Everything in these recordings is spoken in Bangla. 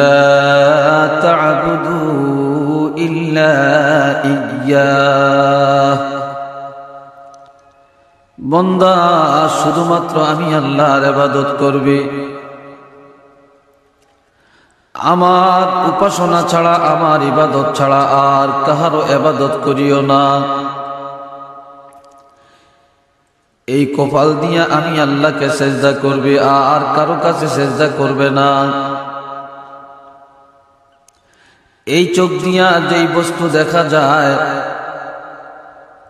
لا تعبدوا إلا إياه বন্দা শুধুমাত্র আমি আল্লাহর ইবাদত করবে, আমার উপাসনা ছাড়া, আমার ইবাদত ছাড়া আর কাহারও ইবাদত করিও না। এই কপাল দিয়া আমি আল্লাহকে সেজদা করবে, আর কারো কাছে সেজদা করবে না। এই চোখ দিয়া যেই বস্তু দেখা যায়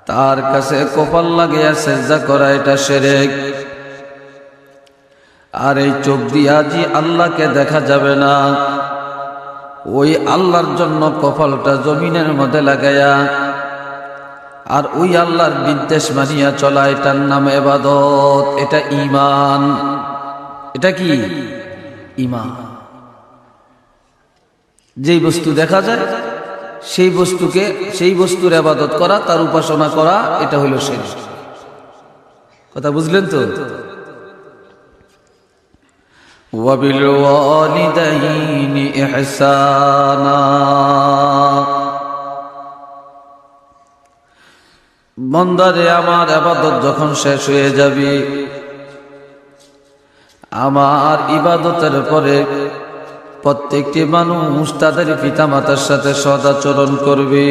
তার কাছে কপাল লাগিয়া সেজদা করা এটা শিরক। আর এই চোখ দিয়া যে আল্লাহকে দেখা যাবে না, ওই আল্লাহর জন্য কপালটা জমিনের মধ্যে লাগাইয়া আর ওই আল্লাহর নির্দেশ মানিয়া চলা, এটার নাম ইবাদত, এটা ঈমান। এটা কি? ঈমান। যেই বস্তু দেখা যায় সেই বস্তুকে, সেই বস্তুর ইবাদত করা, তার উপাসনা করা, এটা হইল শিরক। কথা বুঝলেন তো? ওয়াবিল ওয়ালিদাইনি ইহসানা, বান্দারে আমার ইবাদত যখন শেষ হয়ে যাবে, আমার ইবাদতের পরে প্রত্যেকটি মানুষ তাদের পিতামাতার সাথে সদাচরণ করবে।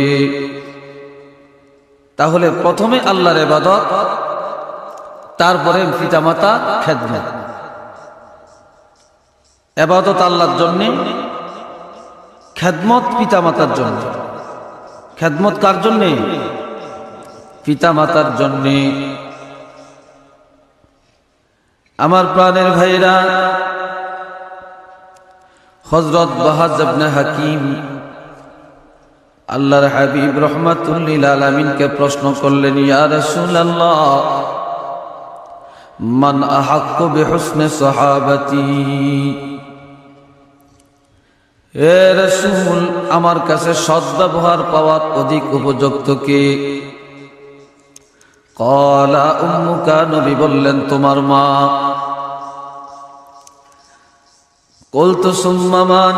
তাহলে প্রথমে আল্লাহর ইবাদত, তারপরে পিতামাতা খেদমত। ইবাদত আল্লাহর জন্য, খেদমত পিতামাতার জন্য। খেদমত কার জন্য? পিতামাতার জন্য। আমার প্রাণের ভাইরা, হযরত বাহাজ ইবনে হাকিম আল্লাহর হাবিব রাহমাতুল লিল আলামিনকে প্রশ্ন করলেন, ইয়া রাসূলুল্লাহ, মান আহাক্কু বিহুসনি সাহাবাতি? হে রাসূল, আমার কাছে সদ্ব্যবহার পাওয়ার অধিক উপযুক্ত কে? ক্বালা উম্মুকা, নবী বললেন তোমার মা। কুলতু সুম্মা মান,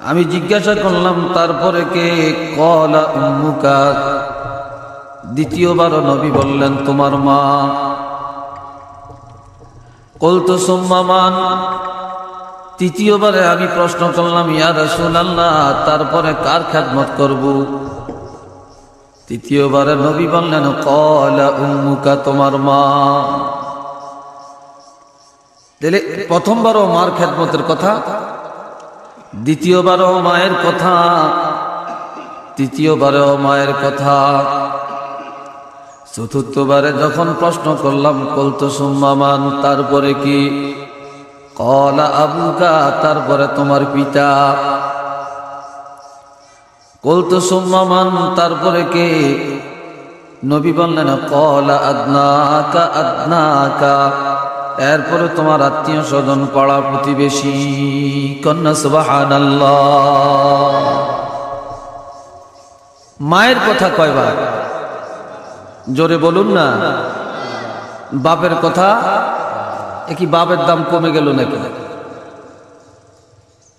আমি জিজ্ঞাসা করলাম তারপরে কে? ক্বালা উম্মুকা, দ্বিতীয়বার নবী বললেন তোমার মা। কুলতু সুম্মা মান, তৃতীয়বারে আমি প্রশ্ন করলাম, ইয়া রাসূলুল্লাহ, তারপরে কার খেদমত করব? তৃতীয়বারে নবী বললেন, ক্বালা উম্মুকা, তোমার মা। তাহলে প্রথমবারও মার খেদমতের কথা, দ্বিতীয়বারও মায়ের কথা, তৃতীয়বারেও মায়ের কথা, চতুর্থবারে যখন প্রশ্ন করলাম, কুলতু সুম্মা মান, তারপরে কি? ক্বালা আবুকা, তারপরে তোমার পিতা। কুলতু সুম্মা মান, তারপরে কে? নবী বললেন, ক্বালা আদনাকা আদনাকা, এরপরে তোমার আত্মীয় স্বজন, পাড়া প্রতিবেশী। কন্যা সুবহানাল্লাহ। মায়ের কথা কয়বার? জোরে বলুন না। বাপের কথা, এ কি বাপের দাম কমে গেল নাকি?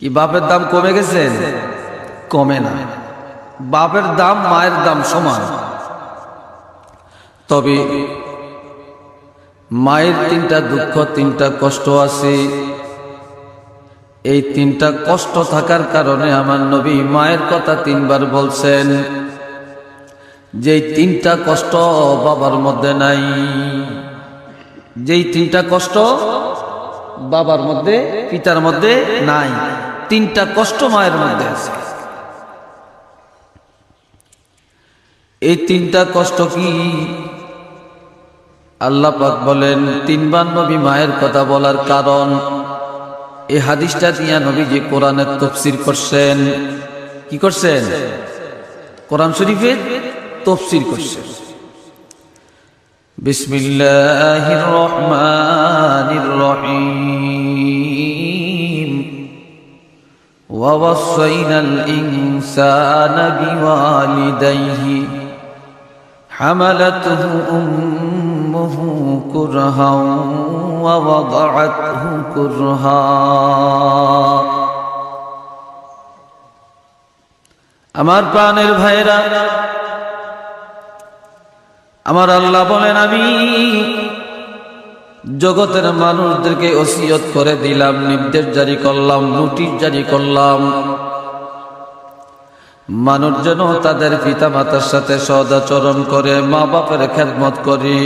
কি বাপের দাম কমে গেছে? কমে না। বাপের দাম মায়ের দাম সমান। তবে মায়ের তিনটা দুঃখ, তিনটা কষ্ট আছে। এই তিনটা কষ্ট থাকার কারণে আমার নবী মায়ের কথা তিনবার বলছেন, যেই তিনটা কষ্ট বাবার মধ্যে নাই। যেই তিনটা কষ্ট বাবার মধ্যে, পিতার মধ্যে নাই, তিনটা কষ্ট মায়ের মধ্যে আছে। এই তিনটা কষ্ট কি? আল্লাহ পাক বলেন, তিনবার নবী মায়ের কথা বলার কারণ, এই হাদিসটা দিয়া নবীজি কোরআনের তাফসীর করছেন। কি করছেন? কোরআন শরীফের তাফসীর করছেন। বিসমিল্লাহির রহমানির রহিম। ওয়া ওয়াসাইনাল ইনসানা বিওয়ালিদাইহি হামালাতুহু উম্মুহু কুরহা ওয়া ওয়াদাআতহু কুরহা আমার প্রাণের ভাইরা, আমার আল্লাহ বলেন, আমি জগতের মানুষদেরকে ওসিয়ত করে দিলাম, নির্দেশ জারি করলাম, নোটিশ জারি করলাম, মানুষ যেন তাদের পিতা মাতার সাথে সদাচরণ করে, মা বাপের খেদমত করে,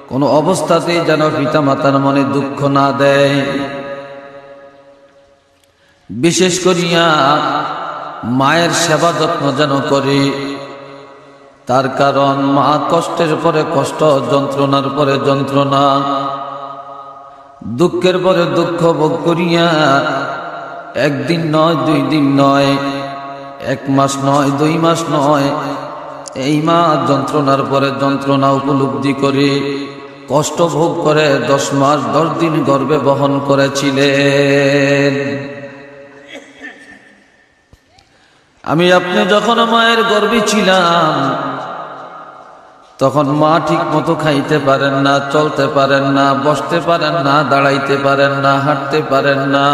কোন অবস্থাতেই যেন পিতা মাতার মনে দুঃখ না দেয়। বিশেষ করিয়া মায়ের সেবা যত্ন যেন করে। তার কারণ মা কষ্টের পরে কষ্ট, যন্ত্রণার পরে যন্ত্রণা, দুঃখের পরে দুঃখ ভোগ করিয়া একদিন নয়, 2 দিন নয়, 1 মাস নয়, 2 মাস নয়, এই মা যন্ত্রণার পরে যন্ত্রণা উপলব্ধি করে কষ্ট ভোগ করে 10 মাস 10 দিন গর্ভে বহন করেছিলেন। আমি আপনি যখন মায়ের গর্ভে ছিলাম, তখন মা ঠিক মতো খাইতে পারেন না, চলতে পারেন না, বসতে পারেন না, দাঁড়াইতে পারেন না, হাঁটতে পারেন না।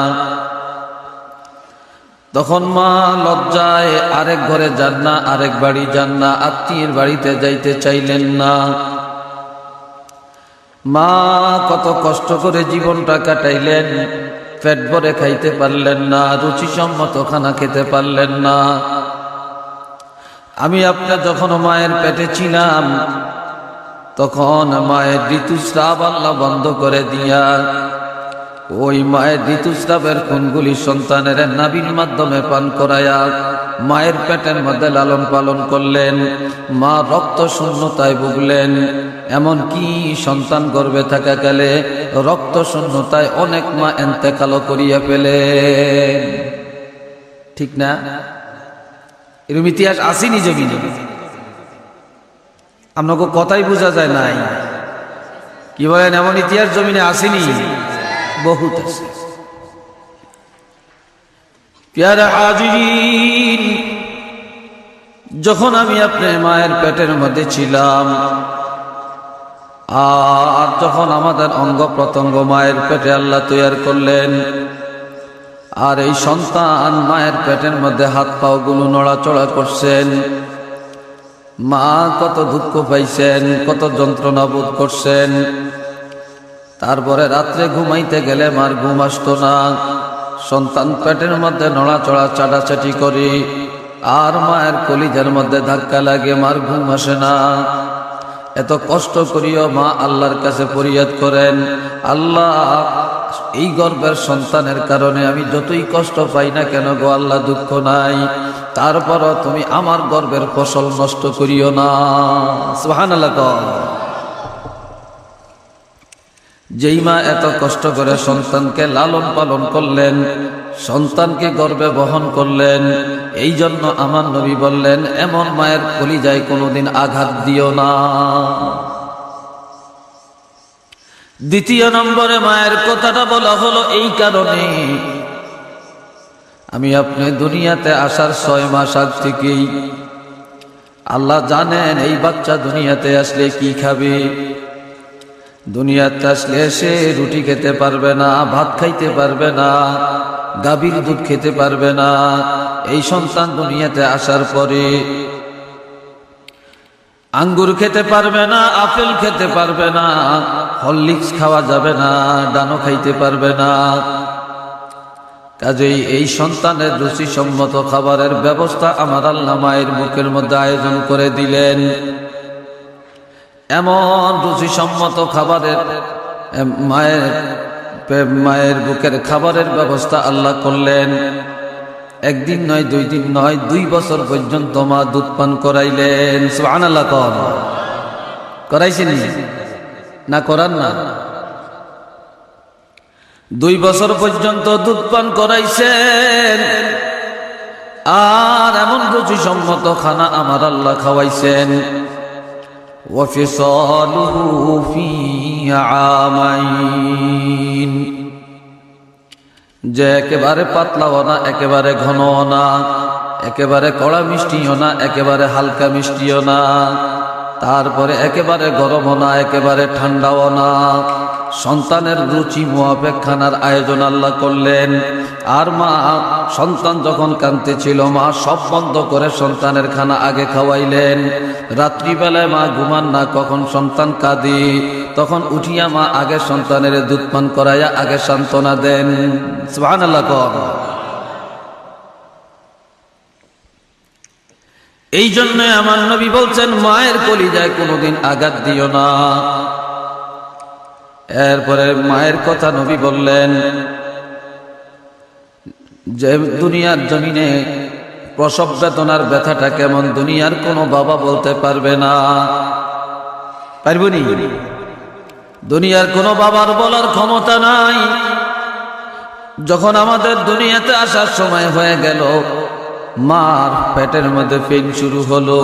তখন মা লজ্জায় আরেক ঘরে যান না, আরেক বাড়ি যান না, আত্মীয়ের বাড়িতে যাইতে চাইলেন না। মা কত কষ্ট করে জীবনটা কাটাইলেন, পেট ভরে খাইতে পারলেন না, রুচিসম্মত খানা খেতে পারলেন না। আমি আপনার যখন মায়ের পেটে ছিলাম, তখন মায়ের ঋতুস্রাব আল্লাহ বন্ধ করে দিয়া ওই মায়ের ঋতুস্রাবের খুনগুলি সন্তানের নাভির মাধ্যমে পান করায়া মায়ের পেটের মধ্যে লালন পালন করলেন। মা রক্ত শূন্যতায় ভুগলেন, এমনকি সন্তান গর্ভে থাকাকালে রক্ত শূন্যতায় অনেক মা ইন্তেকাল করিয়া ফেলেন। ঠিক না? এরকম ইতিহাস আসেনি জমিনে? আপনাকে কথাই বোঝা যায় নাই। কি বলেন, এমন ইতিহাস জমিনে আসেনি? বহুত আছে। প্যারা হাজিরিন, যখন আমি আপনার মায়ের পেটের মধ্যে ছিলাম, আর যখন আমাদের অঙ্গ প্রত্যঙ্গ মায়ের পেটে আল্লাহ তৈরি করলেন, আর এই সন্তান মায়ের পেটের মধ্যে হাত পাও গুলো নড়াচড়া করছেন, মা কত দুঃখ পাইছেন, কত যন্ত্রণা বোধ করছেন। তারপরে রাত্রে ঘুমাইতে গেলে মার ঘুম আসতো না, সন্তান পেটের মধ্যে নড়াচড়া চাটাচাটি করে, আর মায়ের কলিজার মধ্যে ধাক্কা লাগে, মার ঘুম আসে না। এত কষ্ট করিও মা আল্লাহর কাছে ফরিয়াদ করেন, আল্লাহ এই গর্ভের সন্তানের কারণে আমি যতই কষ্ট পাই না কেন গো আল্লাহ, দুঃখ নাই, তারপরও তুমি আমার গর্ভের ফসল নষ্ট করিও না। সুবহানাল্লাহ। যেই মা এত কষ্ট করে সন্তানকে লালন পালন করলেন, সন্তানকে গর্ভে বহন করলেন, এই জন্য আমার নবী বললেন, এমন মায়ের কলিজায় কোনোদিন আঘাত দিও না। দ্বিতীয় নম্বরে মায়ের কথাটা বলা হলো এই কারণে, আমি আপনি দুনিয়াতে আসার 6 মাস আগ থেকেই আল্লাহ জানেন এই বাচ্চা দুনিয়াতে আসলে কি খাবে। দুনিয়াতে আসলে সে রুটি খেতে পারবে না, ভাত খাইতে পারবে না, গাভীর দুধ খেতে পারবে না। এই সন্তান দুনিয়াতে আসার পরে আঙ্গুর খেতে পারবে না, আপেল খেতে পারবে না, হরলিক্স খাওয়া যাবে না, ডানো খাইতে পারবে না। কাজেই এই সন্তানের রুচিসম্মত খাবারের ব্যবস্থা আমার আল্লাহ মায়ের বুকের মধ্যে আয়োজন করে দিলেন। এমন রুচিসম্মত খাবারের মায়ের বুকের খাবারের ব্যবস্থা আল্লাহ করলেন। 1 দিন নয়, 2 দিন নয়, 2 বছর পর্যন্ত মা দুধ পান করাইলেন। সুবহানাল্লাহ। করাইছেন না? করান না? 2 বছর পর্যন্ত দুধ পান করাইছেন, আর এমন রুচিসম্মত খানা আমার আল্লাহ খাওয়াইছেন। ওয়াফিসালুহু ফি আমাইন, যে একেবারে পাতলাও না, একেবারে ঘনও না, একেবারে কড়া মিষ্টিও না, একেবারে হালকা মিষ্টিও না, তারপরে একেবারে গরমও না, একেবারে ঠান্ডাও না। সন্তানের রুচি মোয়াবেক খানার আয়োজন আল্লাহ করলেন। আর মা সন্তান যখন কাঁদতেছিল মা সব বন্ধ করে সন্তানের খানা আগে খাওয়াইলেন। রাত্রিবেলায় মা ঘুমান না, কখন সন্তান কাঁদি তখন উঠিয়া মা আগে সন্তানের দুধ পান করাইয়া আগে সান্ত্বনা দেন। সুবহানাল্লাহ। এই জন্য আমার নবী বলছেন মায়ের কলিজায় কোনোদিন আঘাত দিও না। এরপরে মায়ের কথা নবী বললেন যে দুনিয়ার জমিনে প্রসব বেদনার ব্যথাটা কেমন দুনিয়ার কোনো বাবা বলতে পারবে না। পারবনি? দুনিয়ার কোনো বাবার বলার ক্ষমতা নাই। যখন আমাদের দুনিয়াতে আসার সময় হয়ে গেল, মার পেটের মধ্যে পেন শুরু হলো,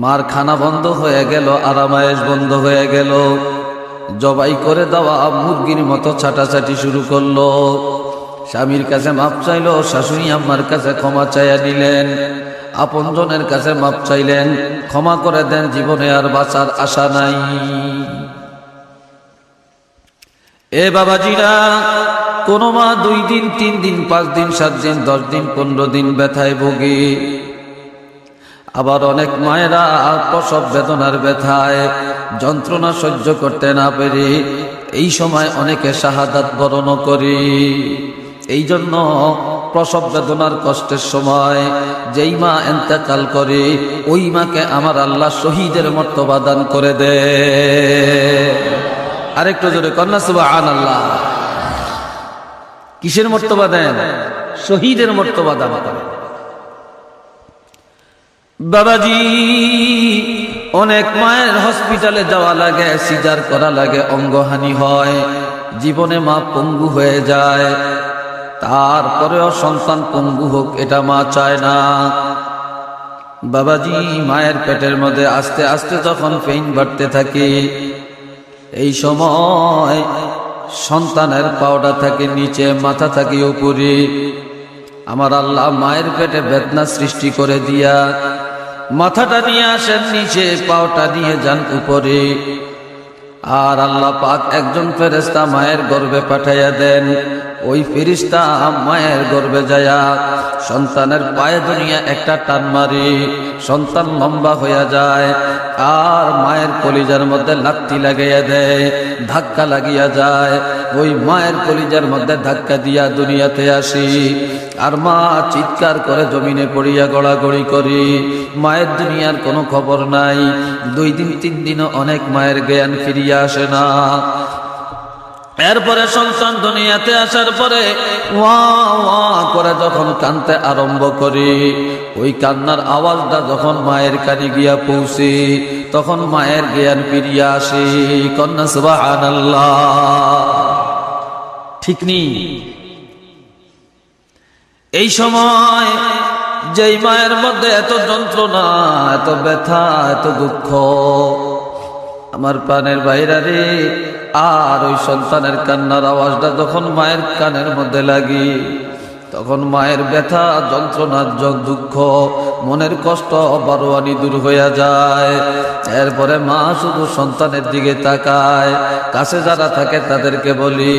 মার খানা বন্ধ হয়ে গেল, আরামায়েশ বন্ধ হয়ে গেল, জবাই করে দেওয়া মুরগির মতো ছাটাছাটি শুরু করলো। স্বামীর কাছে মাপ চাইলো, শাশুড়ি আম্মার কাছে ক্ষমা চাইয়া নিলেন, আপনজনের কাছে মাপ চাইলেন, ক্ষমা করে দেন, জীবনে আর বাঁচার আশা নাই। এ বাবাজিরা, কোন মা 2 দিন 3 দিন 5 দিন 7 দিন 10 দিন 15 দিন ব্যথায় ভোগে। আবার অনেক মায়েরা প্রসব বেদনার ব্যথায় যন্ত্রণা সহ্য করতে না পেরে এই সময় অনেকে শাহাদাত বরণ করে। এই জন্য প্রসব বেদনার কষ্টের সময় যেই মা ইন্তেকাল করে ওই মাকে আমার আল্লাহ শহীদের মর্তবা দান করে দেয়। আরেকটু জোরে কন্যা সুবহানাল্লাহ। কিসের মর্তবা দেন? শহীদের মর্তবা দান করে। বাবাজি, অনেক মায়ের হসপিটালে যাওয়া লাগে, সিজার করা লাগে, অঙ্গহানি হয়, জীবনে মা পঙ্গু হয়ে যায়। তারপরেও সন্তান পঙ্গু হোক এটা মা চায় না। বাবাজি, মায়ের পেটের মধ্যে আস্তে আস্তে যখন পেইন বাড়তে থাকে, এই সময় সন্তানের পাওটা থাকে নিচে, মাথা থাকে উপরে। আমার আল্লাহ মায়ের পেটে বেদনা সৃষ্টি করে দিয়া মাথাটা নিয়ে আসেন নিচে, পাওটা নিয়ে যান উপরে। আর আল্লাহ পাক একজন ফেরেশতা মায়ের গর্ভে পাঠাইয়া দেন। ওই ফেরেশতা মায়ের গর্ভে যায়া সন্তানের পায়ে দুনিয়া একটা টান মারি, সন্তান লম্বা হইয়া যায়। আর মায়ের কলিজার মধ্যে লাথি লাগাইয়া দেয়, ধাক্কা লাগিয়া যায়। ওই মায়ের কলিজার মধ্যে ধাক্কা দিয়া দুনিয়াতে আসি। আর মা চিৎকার করে জমিনে পড়িয়া গড়াগড়ি করি। মায়ের দুনিয়ার কোনো খবর নাই। 2 দিন 3 দিনও অনেক মায়ের জ্ঞান ফিরিয়া আসে না। এরপরে সন্তান দুনিয়াতে আসার পরে ওয়া ওয়া করে যখন কাঁদতে আরম্ভ করি, ওই কান্নার আওয়াজটা যখন মায়ের কানে গিয়া পৌঁছে তখন মায়ের জ্ঞান ফিরিয়া আসে। কন্যা সুবহানাল্লাহ। ঠিক নেই? এই সময় যেই মায়ের মধ্যে এত যন্ত্রণা, এত ব্যথা, এত দুঃখ, আমার প্রাণের বাইরা রে, আর ওই সন্তানের কান্নার আওয়াজটা যখন মায়ের কানের মধ্যে লাগি তখন মায়ের ব্যথা, যন্ত্রণা, দুঃখ, মনের কষ্ট বারোয়ানি দূর হইয়া যায়। এরপরে মা শুধু সন্তানের দিকে তাকায়। কাছে যারা থাকে তাদেরকে বলি,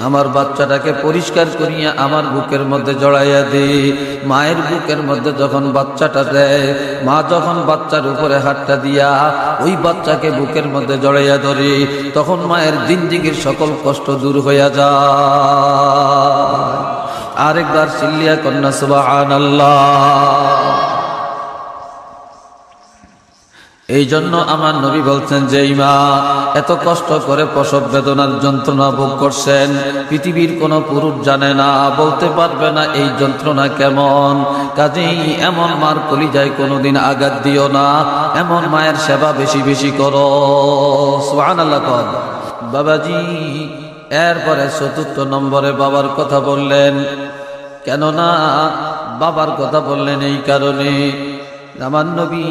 আমার বাচ্চাটাকে পরিষ্কার করিয়া আমার বুকের মধ্যে জড়াইয়া দিই। মায়ের বুকের মধ্যে যখন বাচ্চাটা দেয়, মা যখন বাচ্চার উপরে হাতটা দিয়া ওই বাচ্চাকে বুকের মধ্যে জড়াইয়া ধরি, তখন মায়ের জিন্দেগীর সকল কষ্ট দূর হইয়া যায়। আরেকবার চিল্লিয়া কন্যা সুবহানাল্লাহ। এই জন্য আমার নবী বলছেন যে মা এত কষ্ট করে প্রসব বেদনার যন্ত্রণা ভোগ করছেন, পৃথিবীর কোনো পুরুষ জানে না, বলতে পারবে না এই যন্ত্রণা কেমন। কাজেই এমন মার কলিজায় কোনোদিন আঘাত দিও না, এমন মায়ের সেবা বেশি বেশি করো। সুবহানাল্লাহ। বাবাজি, এরপরে 4র্থ নম্বরে বাবার কথা বললেন। কেননা বাবার কথা বললেন এই কারণে, আমার নবী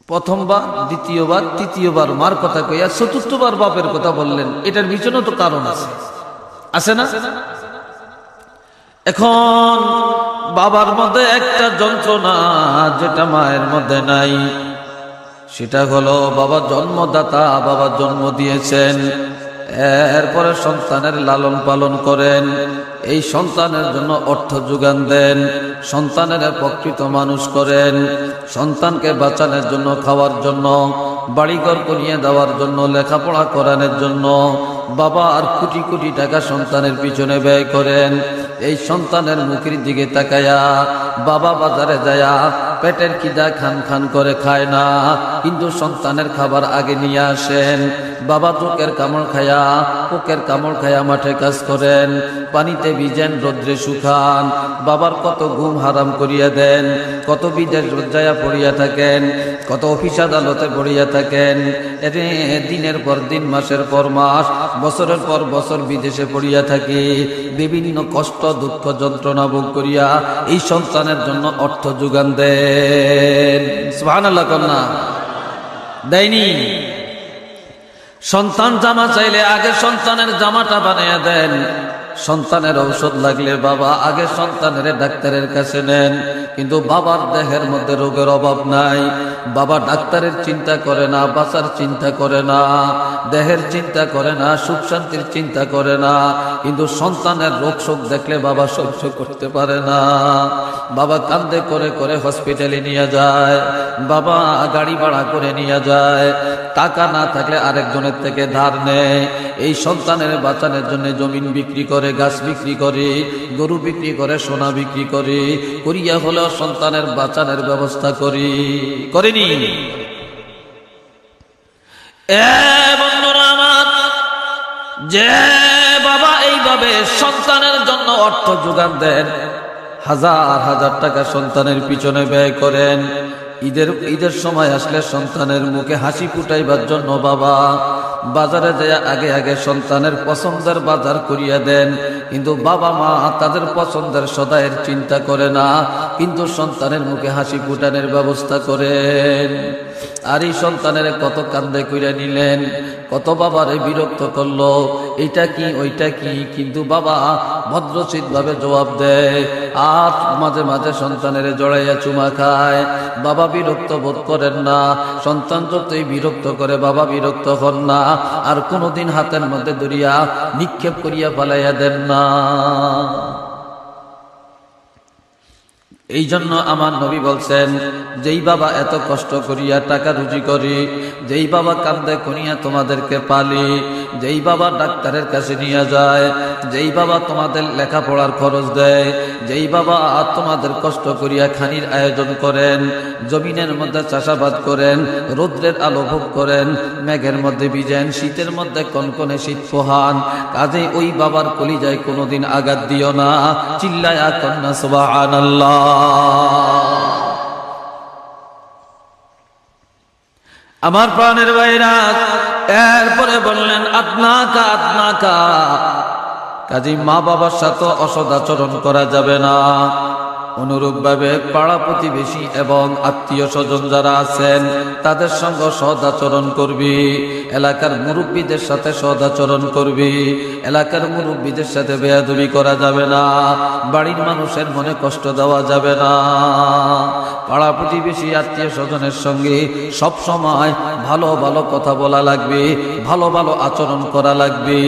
প্রথমবার, দ্বিতীয়বার, তৃতীয়বার মার কথা কইয়া 4র্থবার বাপের কথা বললেন। এটার পিছনেও তো কারণ আছে না? এখন বাবার মধ্যে একটা যন্ত্রণা যেটা মায়ের মধ্যে নাই, সেটা হলো বাবা জন্মদাতা, বাবা জন্ম দিয়েছেন। এরপরে সন্তানের লালন পালন করেন, এই সন্তানের জন্য অর্থ যোগান দেন, সন্তানের প্রকৃত মানুষ করেন, সন্তানকে বাঁচানোর জন্য, খাওয়ার জন্য, বাড়িঘর করিয়ে দেওয়ার জন্য, লেখাপড়া করানোর জন্য বাবা আর কোটি কোটি টাকা সন্তানের পিছনে ব্যয় করেন। এই সন্তানের মুখের দিকে তাকায়া বাবা বাজারে যায়া পেটের খিদা খান খান করে খায় না, কিন্তু সন্তানের খাবার আগে নিয়ে আসেন। বাবা চোখের কামড় খায়া, পোকের কামড় খায়া মাঠে কাজ করেন, পানিতে ভিজেন, রোদ্রে শুকান, বাবার কত ঘুম হারাম করিয়া দেন, কত বিদেশ লজ্জায়া পড়িয়া থাকেন, কত অফিস আদালতে পড়িয়া থাকেন, দিনের পর দিন, মাসের পর মাস, বছরের পর বছর বিদেশে পড়িয়া থাকি, বিভিন্ন কষ্ট দুঃখ যন্ত্রণা ভোগ করিয়া এই সন্তানের জন্য অর্থ যোগান দেন। সুবহানাল্লাহ কন্যা দেয়নি? সন্তান জামা চাইলে আগে সন্তানের জামাটা বানিয়ে দেন, সন্তানের ঔষধ লাগলে বাবা আগে সন্তানের ডাক্তারের কাছে নেন। কিন্তু বাবার দেহের মধ্যে রোগের অভাব নাই, বাবা ডাক্তারের চিন্তা করে না, বাঁচার চিন্তা করে না, দেহের চিন্তা করে না, সুখ শান্তির চিন্তা করে না, কিন্তু সন্তানের রোগ শোক দেখলে বাবা সহ্য করতে পারে না। বাবা কান্দে করে করে হসপিটালে নিয়ে যায়, বাবা গাড়ি ভাড়া করে নিয়ে যায়, টাকা না থাকলে আরেকজনের থেকে ধার নেয়। এই সন্তানের বাঁচানোর জন্য জমিন বিক্রি করে, গাছ বিক্রি করে, গরু বিক্রি করে, সোনা বিক্রি করে, করিয়া হলেও সন্তানের বাঁচানোর ব্যবস্থা করেনি। বন্ধুরা আমার, যে বাবা এইভাবে সন্তানের জন্য অর্থ যোগান দেন, হাজার হাজার টাকা সন্তানের পিছনে ব্যয় করেন, ঈদের সময় আসলে সন্তানের মুখে হাসি ফুটাইবার জন্য বাবা বাজারে যায় আগে আগে সন্তানের পছন্দের বাজার করিয়া দেন, কিন্তু বাবা মা তাদের পছন্দের সদায়ের চিন্তা করে না, কিন্তু সন্তানের মুখে হাসি ফুটানোর ব্যবস্থা করেন। আর এই সন্তানের কত কান্দে কইরা নিলেন, কত বাবারে বিরক্ত করলো, এইটা কি ওইটা কি, কিন্তু বাবা ভদ্রচিত ভাবে জবাব দেয়। আর মাঝে মাঝে সন্তানের জড়াইয়া চুমা খায়, বাবা বিরক্ত বোধ করেন না। সন্তান যতই বিরক্ত করে বাবা বিরক্ত হন না, আর কোনোদিন হাতের মধ্যে ধরিয়া নিক্ষেপ করিয়া পালাইয়া দেন না। এই জন্য আমার নবী বলছেন, যেই বাবা এত কষ্ট করিয়া টাকা রুজি করি, যেই বাবা কান্দে করিয়া তোমাদেরকে পালি, যেই বাবা ডাক্তারের কাছে নিয়ে যায়, যেই বাবা তোমাদের লেখাপড়ার খরচ দেয়, যেই বাবা তোমাদের কষ্ট করিয়া খানির আয়োজন করেন, জমিনের মধ্যে চাষাবাদ করেন, রৌদ্রের আলো ভোগ করেন, মেঘের মধ্যে ভিজেন, শীতের মধ্যে কনকনে শীত পোহান, কাজে ওই বাবার কলিজায় কোনোদিন আঘাত দিও না। চিল্লায়া কন্যা সুবহানাল্লাহ। আমার প্রাণের ভাইরা, এরপরে বললেন আদনাকা, কাজী মা বাবার সাথে অসদাচরণ করা যাবে না। অনুরূপ ভাবে পাড়া প্রতিবেশী এবং আত্মীয় স্বজন যারা আছেন তাদের সঙ্গে সদাচরণ করবি, এলাকার মুরব্বীদের সাথে সদাচরণ করবি, এলাকার মুরব্বীদের সাথে বেয়াদবি করা যাবে না, বাড়ির মানুষের মনে কষ্ট দেওয়া যাবে না। পাড়া প্রতিবেশী আত্মীয় স্বজনের সঙ্গে সব সময় ভালো ভালো কথা বলা লাগবে, ভালো ভালো আচরণ করা লাগবে।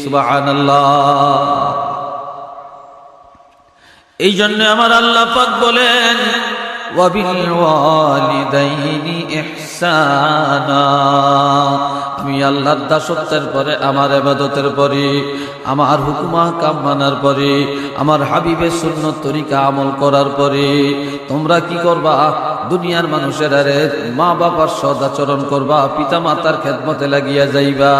সুবহানাল্লাহ। এই জন্য আমার আল্লাহ পাক বলেন, ওয়াবিল ওয়ালিদাইনি ইহসানা। আমি আল্লাহর দাসত্বের পরে, আমার ইবাদতের পরে, আমার হুকুম আহকাম মানার পরে, আমার হাবিবের সুন্নত তরিকা আমল করার পরে তোমরা কি করবা? দুনিয়ার মানুষের আরে মা বাবার সদাচরণ করবা, পিতা মাতার খেদমতে লাগিয়া যাইবা।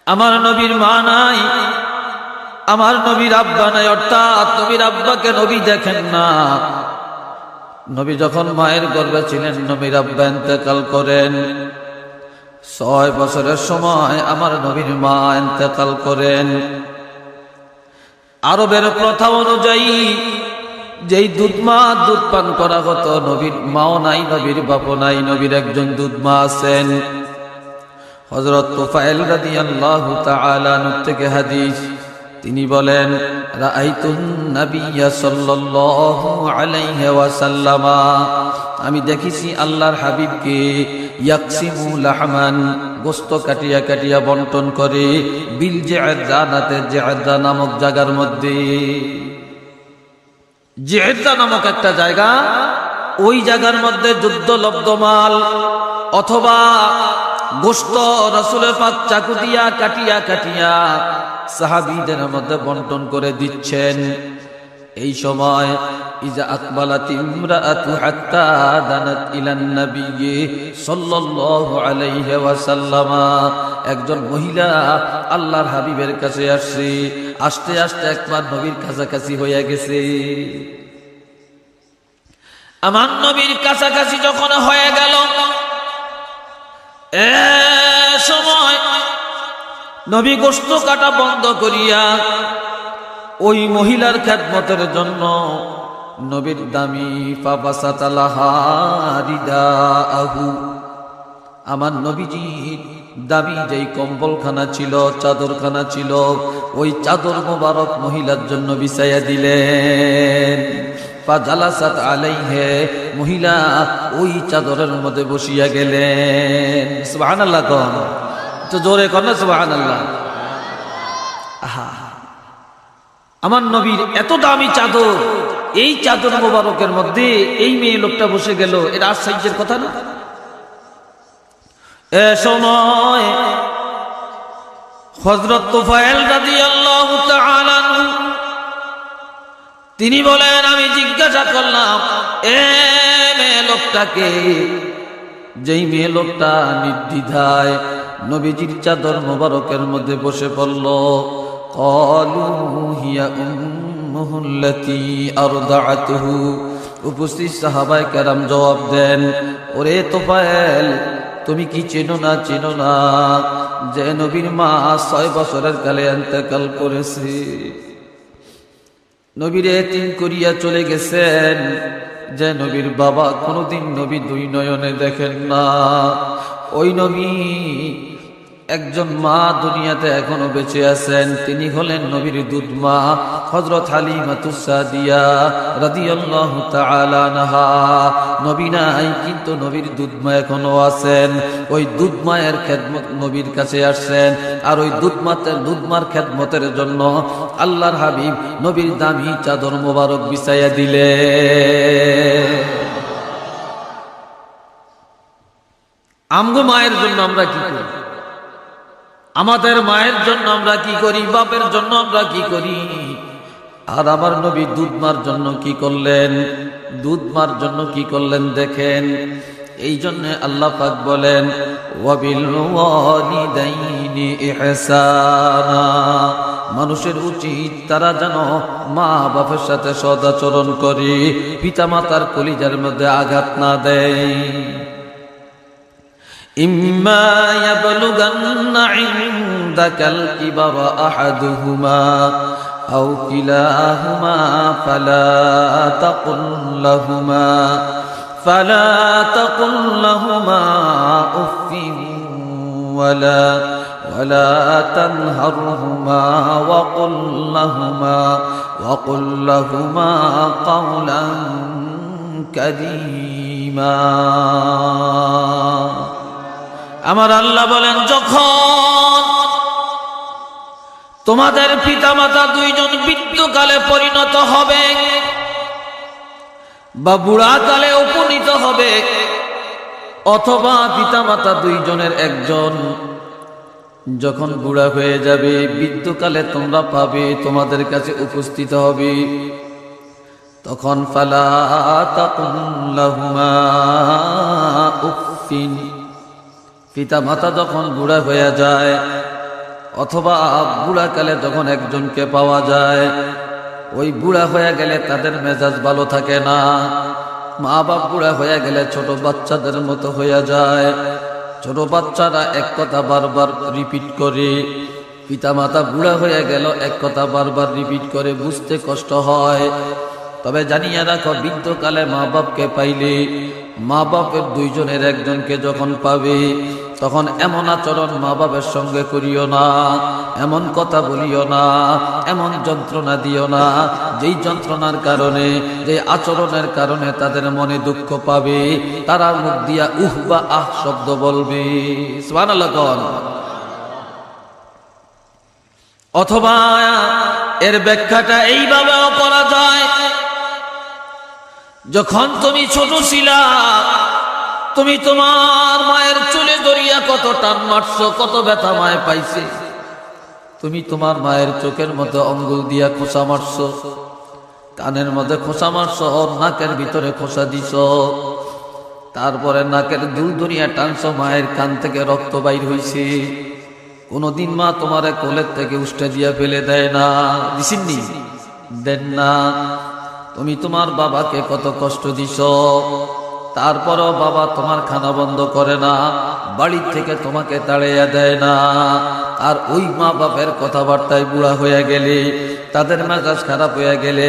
আমার নবীর মা নাই, আমার নবীর আব্বা নাই, অর্থাৎ নবীর আব্বাকে নবী দেখেন না। নবী যখন মায়ের গর্ভে ছিলেন নবীর আব্বা ইন্তেকাল করেন। 6 বছরের সময় আমার নবীর মা ইন্তেকাল করেন। আরবের প্রথা অনুযায়ী যেই দুধ পান করা হতো, নবীর মাও নাই, নবীর বাপও নাই, নবীর একজন দুধ মা আছেন। হযরত তুফাইল রাদিয়াল্লাহু তাআলা আনহু থেকে হাদিস, তিনি বলেন, রাআইতুন নাবিয়্যা সাল্লাল্লাহু আলাইহি ওয়াসাল্লাম, আমি দেখেছি আল্লাহর হাবিবকে ইয়াকসিমু লাহমান, গোস্ত কাটিয়া কাটিয়া বন্টন করে, বিল জিআদানাতে, জিআদা নামক জায়গার মধ্যে। জিআদা নামক একটা জায়গা, ওই জায়গার মধ্যে যুদ্ধ লব্ধমাল অথবা গোস্ত রাসূলের পাক চাকু দিয়া কাটিয়া কাটিয়া সাহাবীদের মধ্যে বন্টন করে দিচ্ছেন। এই সময় ইজা আকবালাত ইমরাআতু হাত্তা দানাত ইলান নবী সাল্লাল্লাহু আলাইহি ওয়াসাল্লাম, একজন মহিলা আল্লাহর হাবিবের কাছে আসছে। আস্তে আস্তে একবার নবীর কাছাকাছি হয়ে গেছে। আমার নবীর কাছাকাছি যখন হয়ে গেল, সময় নবী গোশত কাটা বন্ধ করিয়া ওই মহিলার খেদমতের জন্য নবীর দামি ফাবাসাতালাহা রিদাআহু, আমার নবীজির দামি যেই কম্বলখানা ছিল, চাদরখানা ছিল, ওই চাদর মোবারক মহিলার জন্য বিছাইয়া দিলেন। ফাজালাসাত আলাইহি, মহিলা ওই চাদরের মধ্যে বসিয়া গেলেন। সুবহানাল্লাহ, কোন তো জোরে কোন সুবহানাল্লাহ। আহা, আমার নবীর এত দামি চাদর, এই চাদর মোবারকের মধ্যে এই মেয়ে লোকটা বসে গেল, এটা আশ্চর্যের কথা না? এ সময় হযরত তুফাইল রাদিয়াল্লাহু তাআলা আনহু তিনি বলেন, আমি জিজ্ঞাসা করলাম এ মেয়ে লোকটাকে, যেই মেয়ে লোকটা নির্দ্বিধায় নবীজির চাদর মোবারকের মধ্যে বসে পড়ল। ক্বালু হিয়া উম্মুহু আল্লাতী আরদাআতুহু, উপস্থিত সাহাবায়ে কেরাম জবাব দেন, ওরে তুফাইল, তুমি কি চেনো না, চেনো না যে নবীর মা 6 বছরের কালে ইন্তেকাল করেছে, নবীর এতিম করিয়া চলে গেছেন, যে নবীর বাবা কোনদিন নবী দুই নয়নে দেখেন না, ওই নবী একজন মা দুনিয়াতে এখনো বেঁচে আছেন, তিনি হলেন নবীর দুধ মা হযরত হালিমাতুস সাদিয়া রাদিয়াল্লাহু তাআলা আনহা। নবী নাই, কিন্তু নবীর দুধ মা এখনো আছেন। ওই দুধ মায়ের খেদমত নবীর কাছে আসছেন, আর ওই দুধ মার খেদমতের জন্য আল্লাহর হাবিব নবীর দামি চাদর মোবারক বিছাইয়া দিলেন। আমগো মায়ের জন্য আমরা কি করি? আমাদের মায়ের জন্য আমরা কি করি? বাপের জন্য আমরা কি করি? আর আমার নবী দুধ মার জন্য কি করলেন? দুধ মার জন্য কি করলেন দেখেন। এই জন্য আল্লাহ পাক বলেন, ওয়াবিল ওয়ালিদাইনি ইহসানা, মানুষের উচিত তারা যেন মা বাপের সাথে সদাচরণ করে, পিতামাতার কলিজার মধ্যে আঘাত না দেয়। ইম্মা ইয়াবলুগান্না ইনদাকাল কিবারা আহাদুহুমা আও কিলাহুমা ফালা তাকুল লাহুমা উফফিন ওয়ালা তানহারহুমা ওয়াকুল লাহুমা কাওলান কারীমা। আমার আল্লাহ বলেন, যখন তোমাদের পিতামাতা দুইজন বৃদ্ধকালে পরিণত হবে বা বুড়াকালে উপনীত হবে, অথবা পিতামাতা দুইজনের একজন যখন বুড়া হয়ে যাবে, বৃদ্ধকালে তোমরা পাবে, তোমাদের কাছে উপস্থিত হবে, তখন ফালা তাকুল লাহুমা উফফিন, পিতা মাতা যখন বুড়া হয়ে যায় অথবা বুড়াকালে যখন একজনকে পাওয়া যায়, ওই বুড়া হয়ে গেলে তাদের মেজাজ ভালো থাকে না। মা বাপ বুড়া হয়ে গেলে ছোট বাচ্চাদের মতো হয়ে যায়। ছোট বাচ্চারা এক কথা বারবার রিপিট করে, পিতা মাতা বুড়া হয়ে গেল এক কথা বারবার রিপিট করে, বুঝতে কষ্ট হয়। তবে জানিয়ে রাখো, বৃদ্ধকালে মা বাপকে পাইলে, মা বাপের দুইজনের একজনকে যখন পাবে, তখন এমন আচরণ মা বাবার সঙ্গে করিও না, এমন কথা বলিও না, এমন যন্ত্রণা দিও না যেই যন্ত্রণার কারণে, যে আচরণের কারণে তাদের মনে দুঃখ পাবে, তারা মুখ দিয়া উহ বা আহ শব্দ বলবে। সুবহানাল্লাহ কোন। অথবা এর ব্যাখ্যাটা এইভাবেও করা যায়, যখন তুমি ছোট ছিলা, তুমি তোমার মায়ের চুলে ধরিয়া কত টান মারছো, কত ব্যথা মায় পাইছে। তুমি তোমার মায়ের চোখের মধ্যে আঙ্গুল দিয়া খোঁচা মারছো, কানের মধ্যে খোঁচা মারছো, নাকের ভিতরে খোঁচা দিছ, তারপরে নাকের দুল ধরিয়া টানছো, মায়ের কান থেকে রক্ত বাইর হইছে। কোনদিন মা তোমারে কোলের থেকে উষ্টা দিয়া ফেলে দেয় না, দিছিননি? দেন না। তুমি তোমার বাবাকে কত কষ্ট দিছ, তারপরও বাবা তোমার খানা বন্ধ করে না, বাড়ির থেকে তোমাকে তাড়িয়ে দেয় না। আর ওই মা বাপের কথাবার্তায় বুড়া হয়ে গেলে, তাদের মেজাজ খারাপ হয়ে গেলে,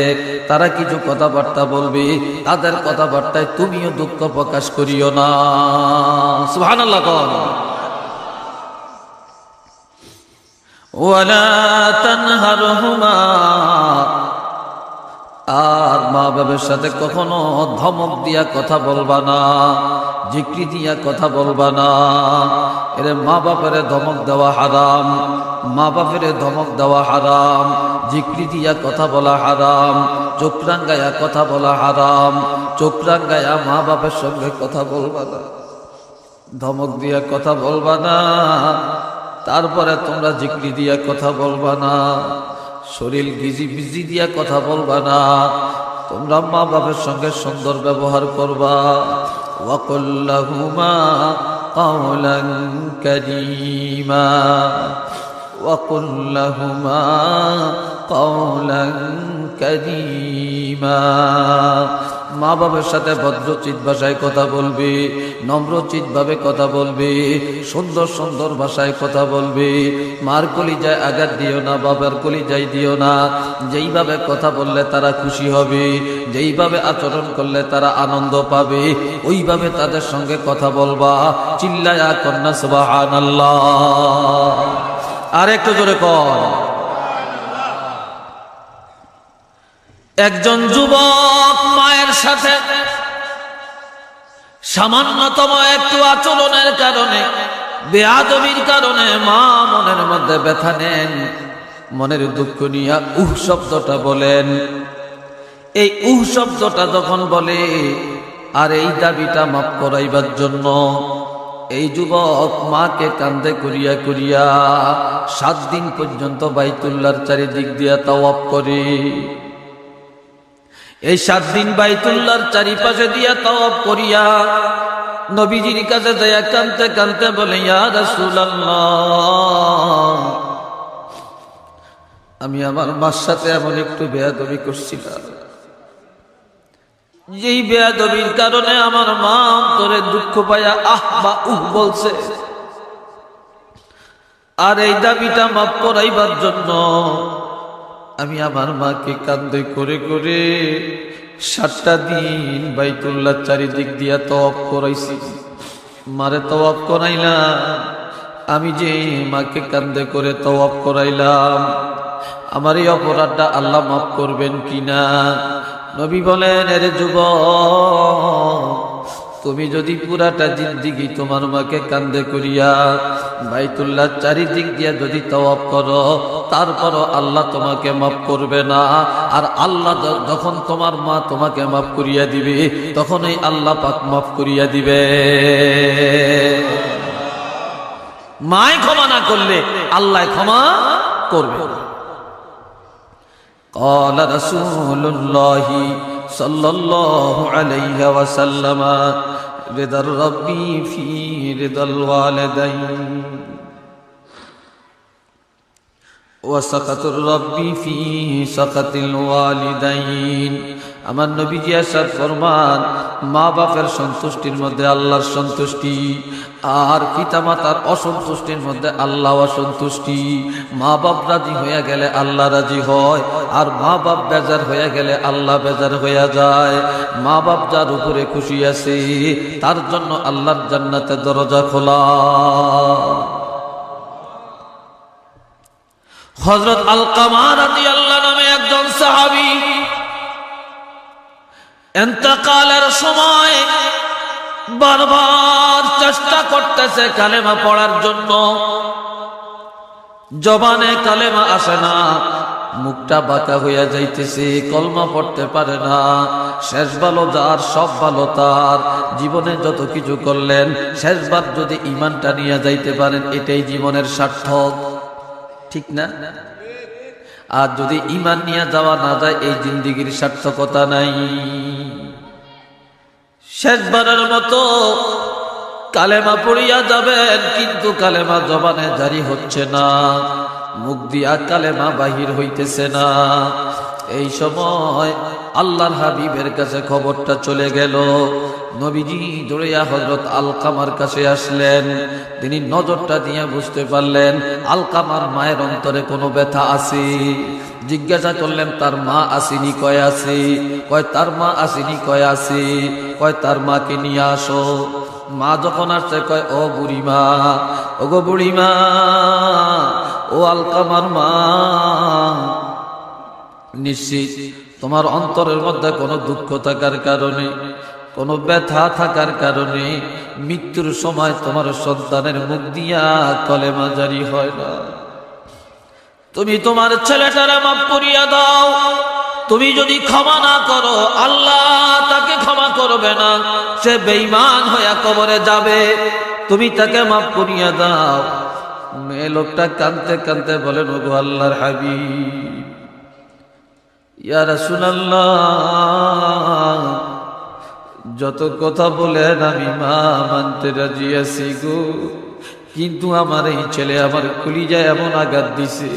তারা কিছু কথাবার্তা বলবে, তাদের কথাবার্তায় তুমিও দুঃখ প্রকাশ করিও না। সুবহানাল্লাহ কোন। ওয়ালা তানহারহুমা, আর মা বাবার সাথে কখনো ধমক দিয়া কথা বলবা না, জিক্রি দিয়া কথা বলবা না। এরে মা বাপের ধমক দেওয়া হারাম, মা বাপের ধমক দেওয়া হারাম, জিক্রি দিয়া কথা বলা হারাম, চোখ রাঙ্গায়া কথা বলা হারাম। চোখ রাঙ্গায়া মা বাপের সঙ্গে কথা বলবা না, ধমক দিয়া কথা বলবা না, তারপরে তোমরা জিক্রি দিয়া কথা বলবা না, শরীর গিজি বিজি দিয়া কথা বলবা না। তোমরা মা বাবার সঙ্গে সুন্দর ব্যবহার করবা। ওয়াকুল লাহুমা কাওলান কারীমা, ওয়াকুল লাহুমা কাওলান কারীমা। মা বাবার সাথে ভদ্রচিত ভাষায় কথা বলবে, নম্রচিত ভাবে কথা বলবে, সুন্দর সুন্দর ভাষায় কথা বলবে। মার কলিজায় আঘাত দিও না, বাবার কলিজায় দিও না। যেইভাবে কথা বললে তারা খুশি হবে, যেইভাবে আচরণ করলে তারা আনন্দ পাবে, ওইভাবে তাদের সঙ্গে কথা বলবা। চিল্লায়া কন্যা সুবহানাল্লাহ। আর একটু জোরে কর। একজন যুবক মায়ের সাথে সামান্যতম একটু আচরণের কারণে, বেয়াদবির কারণে মা মনের মধ্যে ব্যথা নেন, মনের দুঃখ নিয়ে উহ শব্দটা বলেন। এই উহ শব্দটা যখন বলে, আর এই দাবিটা মাফ করাইবার জন্য এই যুবক মাকে কান্দে করিয়া করিয়া 7 দিন পর্যন্ত বাইতুল্লাহর চারিদিক দিয়া তাওয়াফ করে। এই 7 দিন বাইতুল্লাহর চারিপাশে দিয়া তাওয়াফ করিয়া নবীজির কাছে যাইয়া কাঁদতে কাঁদতে বলে, ইয়া রাসূলুল্লাহ, আমি আমার মার সাথে এমন একটু বেয়াদবি করছিলাম, যেই বেয়াদবির কারণে আমার মা অন্তরে দুঃখ পায়া আহ বা উহ বলছে। আর এই দাবিটা মাফ করাইবার জন্য আমি আমার মাকে কান্দে করে করে 7টা দিন বাইতুল্লাহ চারিদিক দিয়া তাওয়াফ করাইছি। মারে তাওয়াফ করাইলাম, আমি যে মাকে কান্দে করে তাওয়াফ করাইলাম, আমার এই অপরাধটা আল্লাহ মাফ করবেন কিনা? নবী বলেন, এর যুবক, তুমি যদি পুরাটা জিন্দেগি তোমার মাকে কান্দে করিয়া বাইতুল্লাহ চারিদিক দিয়া যদি তাওয়াফ করো, তারপরও আল্লাহ তোমাকে মাফ করবে না। আর আল্লাহ যখন তোমার মা তোমাকে মাফ করিয়া দিবে, তখনই আল্লাহ পাক মাফ করিয়া দিবে। মাই ক্ষমা না করলে আল্লাহ ক্ষমা করবে। قال رسول الله صلى الله عليه وسلم رضا الرب في رضا الوالدين ওয়াসাকাতুর রব্বি ফি সাকাতিল ওয়ালিদাইন। আমার নবীজি ইরশাদ ফরমান, মা বাপের সন্তুষ্টির মধ্যে আল্লাহর সন্তুষ্টি, আর পিতামাতার অসন্তুষ্টির মধ্যে আল্লাহ অসন্তুষ্টি। মা বাপ রাজি হয়ে গেলে আল্লাহ রাজি হয়, আর মা বাপ বেজার হয়ে গেলে আল্লাহ বেজার হয়ে যায়। মা বাপ যার উপরে খুশি আছে তার জন্য আল্লাহর জান্নাতে দরজা খোলা। হযরত আলকামা রাদিয়াল্লাহু নামে একজন সাহাবী ইন্তেকালের সময় বারবার চেষ্টা করতেছে কালেমা পড়ার জন্য, জবানে কালেমা আসে না, মুখটা বাঁকা হইয়া যাইতেছে, কলমা পড়তে পারে না। শেষ ভালো যার, সব ভালো তার। জীবনে যত কিছু করলেন, শেষবার যদি ঈমানটা নিয়ে যাইতে পারেন এটাই জীবনের সার্থক, ঠিক না? আর যদি ঈমান নিয়ে যাওয়া না যায় এই জিন্দেগির সার্থকতা নাই। শেষবারের মতো কালেমা পড়িয়া যাবেন, কিন্তু কালেমা জবানে জারি হচ্ছে না, মুখ দিয়া কালেমা বাহির হইতেছে না। এই সময় আল্লাহর হাবিবের কাছে খবরটা চলে গেল। নবীজি দৌড়িয়া হযরত আলকামার কাছে আসলেন। তিনি নজরটা দিয়ে বুঝতে পারলেন আলকামার মায়ের অন্তরে কোনো ব্যথা আছে। জিজ্ঞাসা করলেন তার মা আসেনি? কয় আছে। কয় তার মা আসেনি? কয় আছে। কয় তার মাকে নিয়ে আসো। মা যখন আসছে কয়, ও বুড়িমা, ও গো বুড়িমা, ও আলকামার মা, নিশ্চিত তোমার অন্তরের মধ্যে কোনো দুঃখ থাকার কারণে, কোনো ব্যথা থাকার কারণে মৃত্যুর সময় তোমার সন্তানের মুখ দিয়া কলেমা জারি হয় না। তুমি তোমার ছেলেটারে মাফ করিয়া দাও। তুমি যদি ক্ষমা না করো আল্লাহ তাকে ক্ষমা করবে না, সে বেঈমান হইয়া কবরে যাবে। তুমি তাকে মাফ করিয়া দাও। মেয়ে লোকটা কাঁদতে কাঁদতে বলেন, ওগো আল্লাহর হাবিব, ইয়া রাসূলুল্লাহ, যত কথা বলেন আমি মা মানতে রাজি আছি গো, কিন্তু আমার এই ছেলে আমার কলিজায় এমন আঘাত দিছে,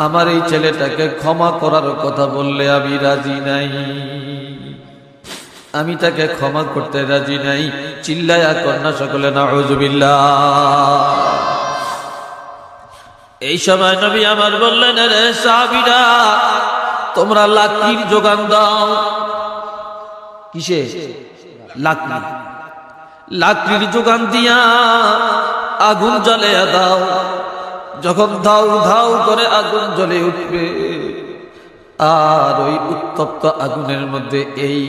আমার এই ছেলেটাকে ক্ষমা করার কথা বললে আমি রাজি নাই, আমি তাকে ক্ষমা করতে রাজি নাই। চিল্লায়া কন্যা সকলে নাউযুবিল্লাহ। এই সময় নবী আমার বললেন, রে সাহাবীরা, তোমরা লাকড়ির যোগান দাও। কিসে? লাকড়ি। লাকড়ির যোগান দিয়া আগুন জ্বালিয়ে দাও। যখন ধাউ ধাউ করে আগুন জ্বলে উঠবে, আর ওই উত্তপ্ত আগুনের মধ্যে এই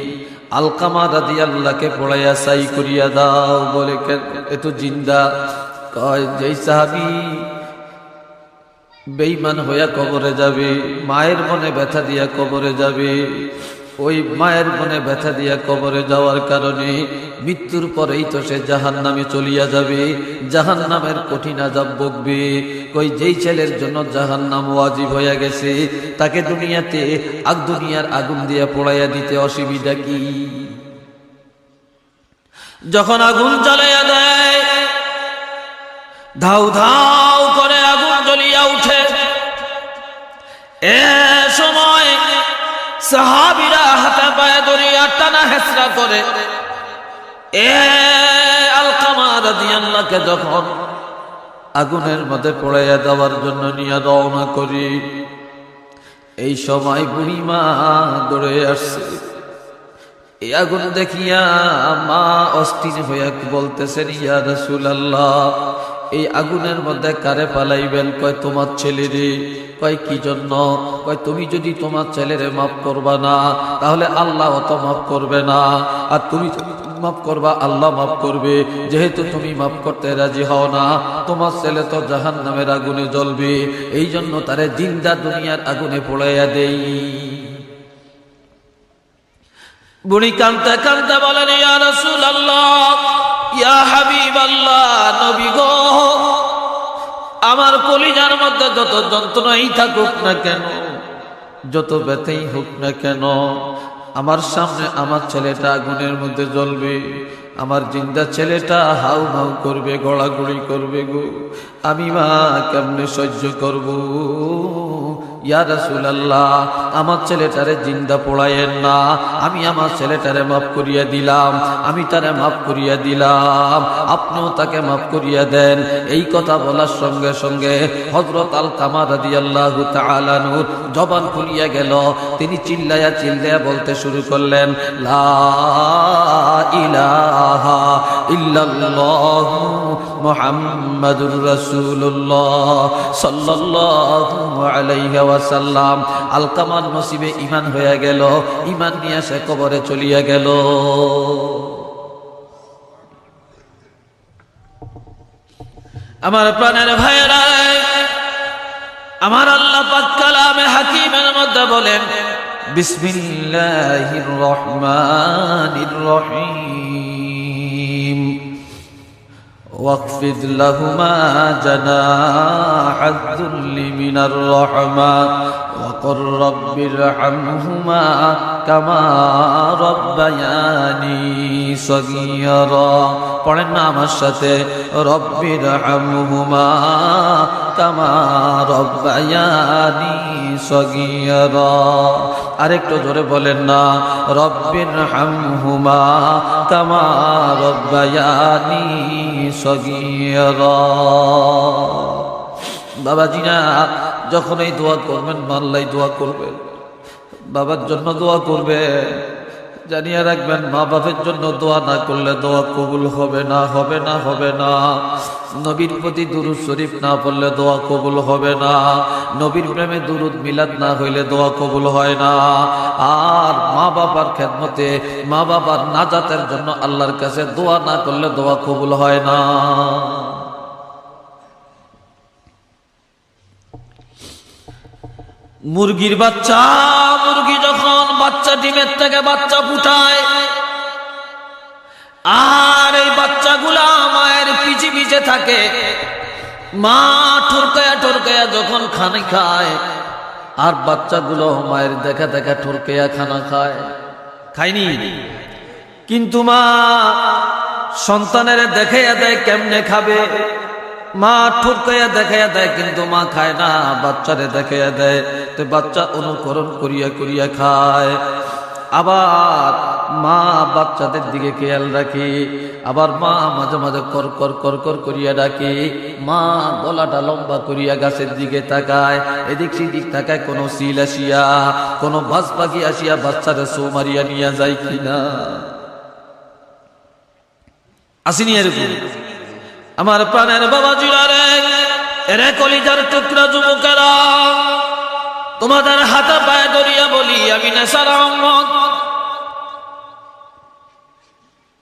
আলকামা রাদিয়াল্লাহকে পড়াইয়া ছাই করিয়া দাও। বলে কেন? এ তো জিন্দা। কয়, যেই সাহাবী বেঈমান হইয়া কবরে যাবে, মায়ের মনে ব্যথা দিয়া কবরে যাবে, ওই মায়ের মনে ব্যথা দিয়া কবরে যাওয়ার কারণে মৃত্যুর পরেই তো সে জাহান্নামে চলিয়া যাবে, জাহান্নামের কঠিন আযাব ভোগবে। কই যেই ছেলের জন্য জাহান্নাম ওয়াজিব হইয়া গেছে তাকে দুনিয়াতে দুনিয়ার আগুন দিয়া পোড়াইয়া দিতে অসুবিধা কি? যখন আগুন জ্বালাইয়া দেয়, ধাউ ধাউ করে আগুন জ্বলিয়া উঠে, এ সময় সাহাবীরা হাতে পায়ে ধরিয়া টানা হেঁচড়া করে এ আলকামা রাদিয়াল্লাহকে যখন আগুনের মধ্যে পোড়াইয়া দেওয়ার জন্য নিয়ে রওনা করি, এই সময় বুড়িমা দৌড়ে আসছে। এই আগুন দেখিয়া মা অস্থির হইয়া বলতেছেন, ইয়া রাসূলুল্লাহ, এই আগুনের মধ্যে কারে পালাইবেন? কয়, তোমার ছেলেরে। কয়, কি জন্য? কয়, তুমি যদি তোমার ছেলেরে মাফ করবা না তাহলে আল্লাহ তো মাফ করবে না, আর তুমি মাফ করবা আল্লাহ মাফ করবে। যেহেতু তুমি মাফ করতে রাজি হও না, তোমার ছেলে তো জাহান্নামের আগুনে জ্বলবে, এই জন্য তারে জিন্দা দুনিয়ার আগুনে পোড়াইয়া দেই। বুড়ি কাঁদতে কাঁদতে বলেন, ইয়া রাসূলুল্লাহ, ইয়া হাবিবাল্লাহ, নবী গো, আমার কলিজার মধ্যে যত যন্ত্রণাই থাকুক না কেন, যত ব্যথাই হোক না কেন, আমার সামনে আমার ছেলেটা আগুনের মধ্যে জ্বলবে, আমার জিন্দা ছেলেটা হাউ মাউ করবে, গড়াগড়ি করবে গো, আমি মা কেমনে সহ্য করব? ইয়া রাসূলুল্লাহ, আমার ছেলেটারে জিন্দা পোড়ায়েন না, আমি আমার ছেলেটারে মাফ করিয়া দিলাম, আমি তারে মাফ করিয়া দিলাম, আপনিও তাকে মাফ করিয়া দেন। এই কথা বলার সঙ্গে সঙ্গে হযরত আলকামা রাদিয়াল্লাহু তাআলা নূর জবান খুলিয়া গেল। তিনি চিল্লায়া চিল্লায়া বলতে শুরু করলেন, লা ইলাহা ইল্লাল্লাহু মুহাম্মাদুর রাসূলুল্লাহ সাল্লাল্লাহু আলাইহি ওয়াসাল্লাম। আলকামার নসিবে ঈমান হয়ে গেল, ঈমান নিয়ে সে কবরে চলিয়া গেল। আমার প্রাণের ভাইয়েরা, আমার আল্লাহ পাক কালামে হাকিমের মধ্যে বলেন, বিসমিল্লাহির রহমানির রহিম, ওয়াকফিদ লাহুমা জানাহাদ যুল্লি মিনার রাহমা ওয়া কুর রাব্বিরহামহুমা কামা রাব্বায়ানি সগীরা। পড়েন না আমার সাথে, রাব্বিরহামহুমা কামা রাব্বায়ানি সগীরা। আরেকটু জোরে বলেন না, রাব্বিরহামহুমা কামা রাব্বায়ানি সগীরা। বাবাজিরা, যখন এই দোয়া করবেন, মাল্লাই দোয়া করবেন, বাবার জন্য দোয়া করবেন, জানিয়ে রাখবেন মা বাপের জন্য দোয়া না করলে দোয়া কবুল হবে না, হবে না, হবে না। নবীর প্রতি দুরূদ শরীফ না পড়লে দোয়া কবুল হবে না, নবীর প্রেমে দুরূদ মিলাদ না হইলে দোয়া কবুল হয় না। আর মা বাবার খেদমতে, মা বাবার নাজাতের জন্য আল্লাহর কাছে দোয়া না করলে দোয়া কবুল হয় না। মুরগির বাচ্চা, মুরগি যখন বাচ্চা ডিমের থেকে বাচ্চা ফুটায়, আর এই বাচ্চাগুলা মায়ের পিছে পিছে থাকে, মা ঠুরকায়া ঠুরকায়া যখন খানা খায়, আর বাচ্চাগুলো মায়ের দেখা দেখা ঠুরকায়া খানা খায়, খায়নি? কিন্তু মা সন্তানের দেখাইয়া দেয় কেমনে খাবে, মা ঠুরকাইয়া দেখাইয়া দেয়, কিন্তু মা খায় না, বাচ্চারে দেখাইয়া দেয়, তো বাচ্চা অনুকরণ করিয়া করিয়া খায়। আবার মা বাচ্চাদের দিকে খেয়াল রাখে, আবার মা মাঝে মাঝে কর কর কর কর করিয়া ডাকে, মা গলাটা লম্বা করিয়া গাছের দিকে তাকায়, এদিক সেদিক তাকায়, কোনো সিল আসিয়া, কোনো বাজ পাখি আসিয়া বাচ্চারে সো মারিয়া নিয়ে যায় কিনা। আসেনি এরকম? আমার প্রাণের বাবাজিরা রে, এরে কলিজার টুকরা যুবকেরা, তোমাদের হাতে পায়ে ধরিয়া বলি, আমি নেশার আহমদ,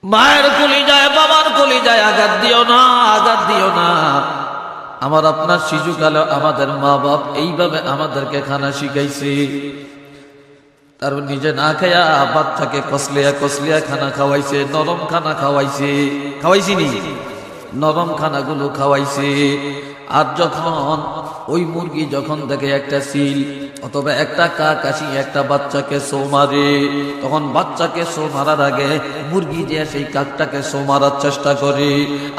মায়ের কলিজায় বাবার কলিজায় আঘাত দিও না, আঘাত দিও না। আমার আপনার শিশুকালে আমাদের মা বাপ এইভাবে আমাদেরকে খানা শিখাইছে, তার নিজে না খাইয়া বাচ্চাকে কসলিয়া কসলিয়া খানা খাওয়াইছে, নরম খানা খাওয়াইছে, খাওয়াইছিনি? নরম খানাগুলো খাওয়াইছে। আর যখন ওই মুরগি যখন দেখে একটা সিল অথবা একটা কাক আসি একটা বাচ্চাকে সো মারে, তখন বাচ্চাকে সো মারার আগে মুরগি যে সেই কাকটাকে সো মারার চেষ্টা করে।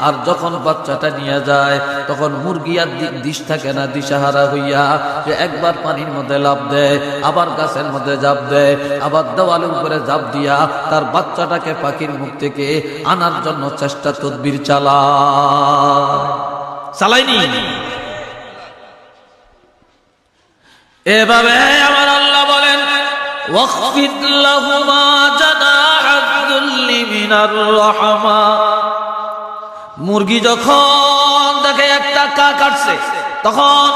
আর যখন বাচ্চাটা নিয়ে যায় তখন মুরগি আর দিশ থাকে না, দিশাহারা হইয়া যে একবার পানির মধ্যে লাফ দেয়, আবার গাছের মধ্যে ঝাঁপ দেয়, আবার দেওয়ালের উপরে ঝাঁপ দিয়া তার বাচ্চাটাকে পাখির মুখ থেকে আনার জন্য চেষ্টা তদবির চালায়নি? এভাবে আমার আল্লাহ বলেন, ওয়াখফিদ লাহুমা জানাহাদ যুল্লি মিনার রাহমা। মুরগি যখন দেখে একটা কাক আসছে, তখন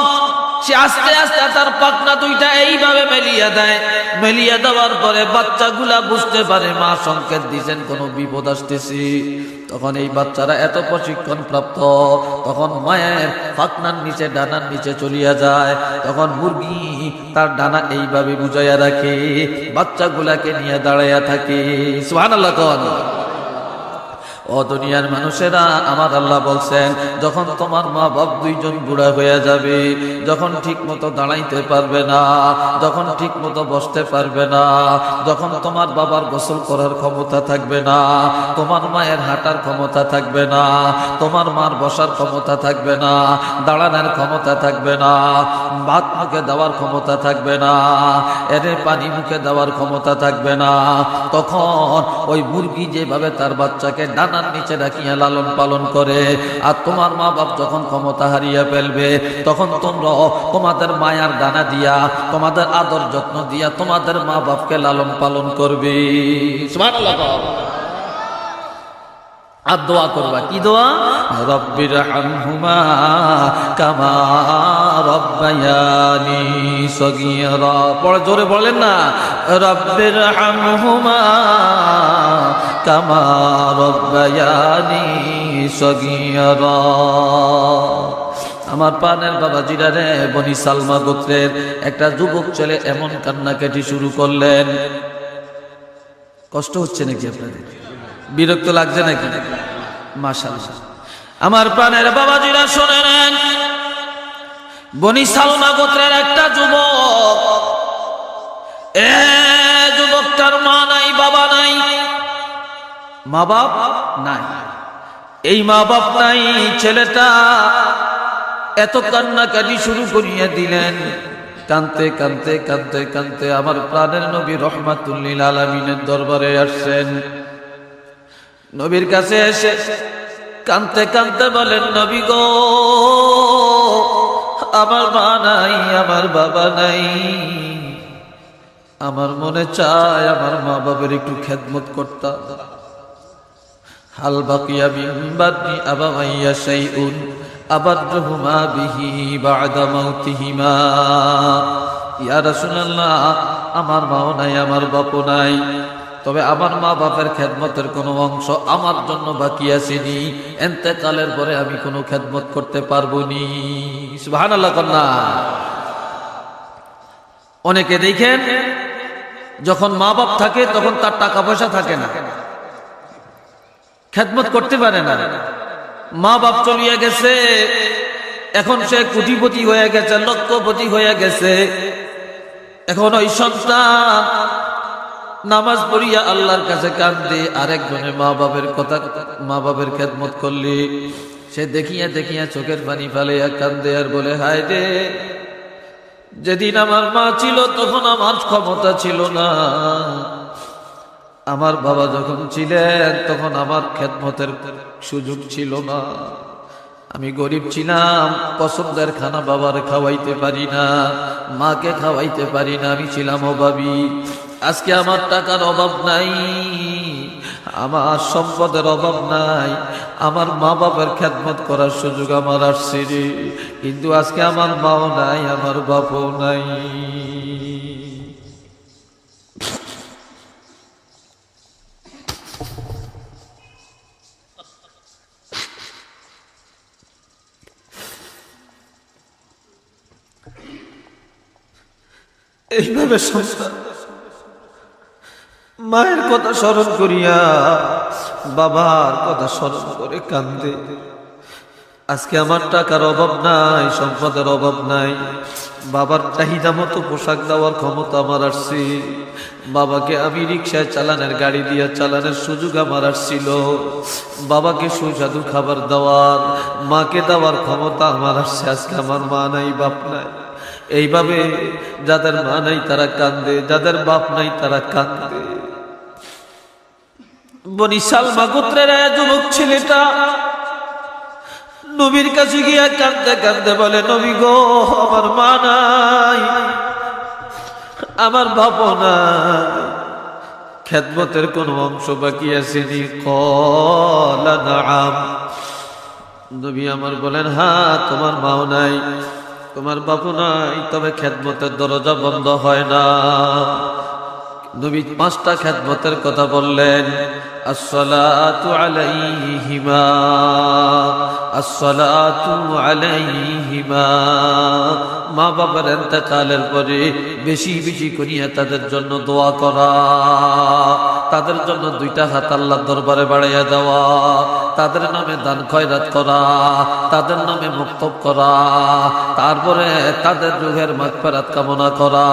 সে আস্তে আস্তে তার পাখনা দুইটা এইভাবে মেলিয়ে দেয়। মেলিয়ে দেওয়ার পরে বাচ্চাগুলা বুঝতে পারে মা সংকেত দিয়েছেন কোনো বিপদ আসতেছে। তখন এই বাচ্চারা এত প্রশিক্ষণ প্রাপ্ত, তখন মায়ের পাখনার নিচে ডানার নিচে চলিয়া যায়। তখন মুরগি তার ডানা এইভাবে বুঝাইয়া রাখে, বাচ্চাগুলাকে নিয়ে দাঁড়াইয়া থাকে। সুবহানাল্লাহ। ও দুনিয়ার মানুষেরা, আমার আল্লাহ বলছেন, যখন তোমার মা বাপ দুইজন বুড়া হয়ে যাবে, যখন ঠিক মতো দাঁড়াইতে পারবে না, যখন ঠিক মতো বসতে পারবে না, যখন তোমার বাবার গোসল করার ক্ষমতা থাকবে না, তোমার মায়ের হাঁটার ক্ষমতা থাকবে না, তোমার মার বসার ক্ষমতা থাকবে না, দাঁড়ানোর ক্ষমতা থাকবে না, ভাত মুখে দেওয়ার ক্ষমতা থাকবে না, এর পানি মুখে দেওয়ার ক্ষমতা থাকবে না, তখন ওই মুরগি যেভাবে তার বাচ্চাকে ডানার নিচে রাখিয়া লালন পালন করে, আর তোমার মা বাপ যখন ক্ষমতা হারিয়ে ফেলবে, তখন তোমরা তোমাদের মায়ার দানা দিয়া, তোমাদের আদর যত্ন দিয়া তোমাদের মা বাপকে লালন পালন করবে। সুবহানাল্লাহ। আর দোয়া করবা, কি দোয়া? রব্বির হামহুমা কামা রব্বায়ানি সগীরা। পড়ে জোরে বলেন না, রব্বির হামহুমা কামা রব্বায়ানি সগীরা। আমার প্রাণের বাবাজিরা রে, বনি সালমা গোত্রের একটা যুবক ছেলে এমন কান্নাকাটি শুরু করলেন। কষ্ট হচ্ছে নাকি আপনাদের? বিরক্ত লাগছে নাকি? মাশাআল্লাহ। আমার প্রাণের বাবাজিরা শুনে নেন, বনি সালমা গোত্রের একটা যুবক, যুবকটার মা নাই, বাবা নাই, মা বাপ নাই। এই মা বাপ নাই ছেলেটা এত কান্নাকাটি শুরু করিয়া দিলেন। কানতে কানতে কানতে কানতে আমার প্রাণের নবী রাহমাতুল লিল আলামিনের দরবারে আসছেন। নবীর কাছে এসে কানতে কানতে বলেন, নবী গো, আমার মা নাই, আমার বাবা নাই, আমার মনে চায় আমার মা বাবার একটু খেদমত করতাম। হাল বাকিয়া মিন বাদনি আবাওয়াইয়া শাইউন আবাদহুমা বিহি বা'দা মাউতিহিমা। ইয়া রাসূলুল্লাহ, আমার মাও নাই, আমার বাপও নাই, তবে আমার মা বাপের খেদমতের কোনো অংশ আমার জন্য বাকি আসেনি, ইন্তেকালের পরে আমি কোনো খেদমত করতে পারবো নি। সুবহানাল্লাহ কন্যা। অনেকে দেখেন, যখন মা বাপ থাকে তখন তার টাকা পয়সা থাকে না, খেদমত করতে পারে না। মা বাপ চলিয়ে গেছে, এখন সে কোটিপতি হয়ে গেছে, লক্ষপতি হয়ে গেছে, এখন ওই সন্তান নামাজ পড়িয়া আল্লাহর কাছে কান্দে, আরেকজনের মা বাপের কথা, মা বাপের খেদমত করলে সে দেখিয়া দেখিয়া চোখের পানি ফেলিয়া কান্দে আর বলে, হায় রে, যেদিন আমার মা ছিল তখন আমার ক্ষমতা ছিল না, আমার বাবা যখন ছিলেন তখন আমার খেদমতের সুযোগ ছিল না, আমি গরিব ছিলাম, পছন্দের খানা বাবার খাওয়াইতে পারি না, মাকে খাওয়াইতে পারি না, আমি ছিলাম অভাবী। আজকে আমার টাকার অভাব নাই, আমার সম্পদের অভাব নাই, আমার মা বাবার খেদমত করার সুযোগ আমার আসছে রে, কিন্তু আজকে আমার মাও নাই, আমার বাপও নাই। এইভাবে সন্তান মায়ের কথা স্মরণ করিয়া, বাবার কথা স্মরণ করে কান্দে। আজকে আমার টাকার অভাব নাই, সম্পদের অভাব নাই, বাবার চাহিদা মতো পোশাক দেওয়ার ক্ষমতা আমার আসছে, বাবাকে আমি রিক্সায় চালানের, গাড়ি দিয়ে চালানোর সুযোগ আমার আসছিল, বাবাকে সুস্বাদু খাবার দেওয়ার, মাকে দেওয়ার ক্ষমতা আমার আসছে। আজকে আমার মা নাই, বাপ নাই। এইভাবে যাদের মা নাই তারা কান্দে, যাদের বাপ নাই তারা কান্দে। বনি সালমা গোত্রের যুবক ছেলেটা নবীর কাছে গিয়া কান্দতে কান্দতে বলে, নবী গো, আমার মা নাই, আমার বাপও নাই, খেদমতের কোন অংশ বাকি আসেনি? ক্বালা নাআম। নবী আমার বলেন, হ্যাঁ, তোমার মাও নাই, তোমার বাপও নাই, তবে খেদমতের দরজা বন্ধ হয় না। নবী 5টা খেদমতের কথা বললেন। আসসালাতু আলাইহিমা, আসসালাতু আলাইহিমা। মা বাবার ইন্তেকালের পরে বেশি বেশি করিয়া তাদের জন্য দোয়া করা, তাদের জন্য দুইটা হাত আল্লাহর দরবারে বাড়াইয়া দেওয়া, তাদের নামে দান খয়রাত করা, তাদের নামে মুক্তব করা, তারপরে তাদের রূহের মাগফিরাত কামনা করা।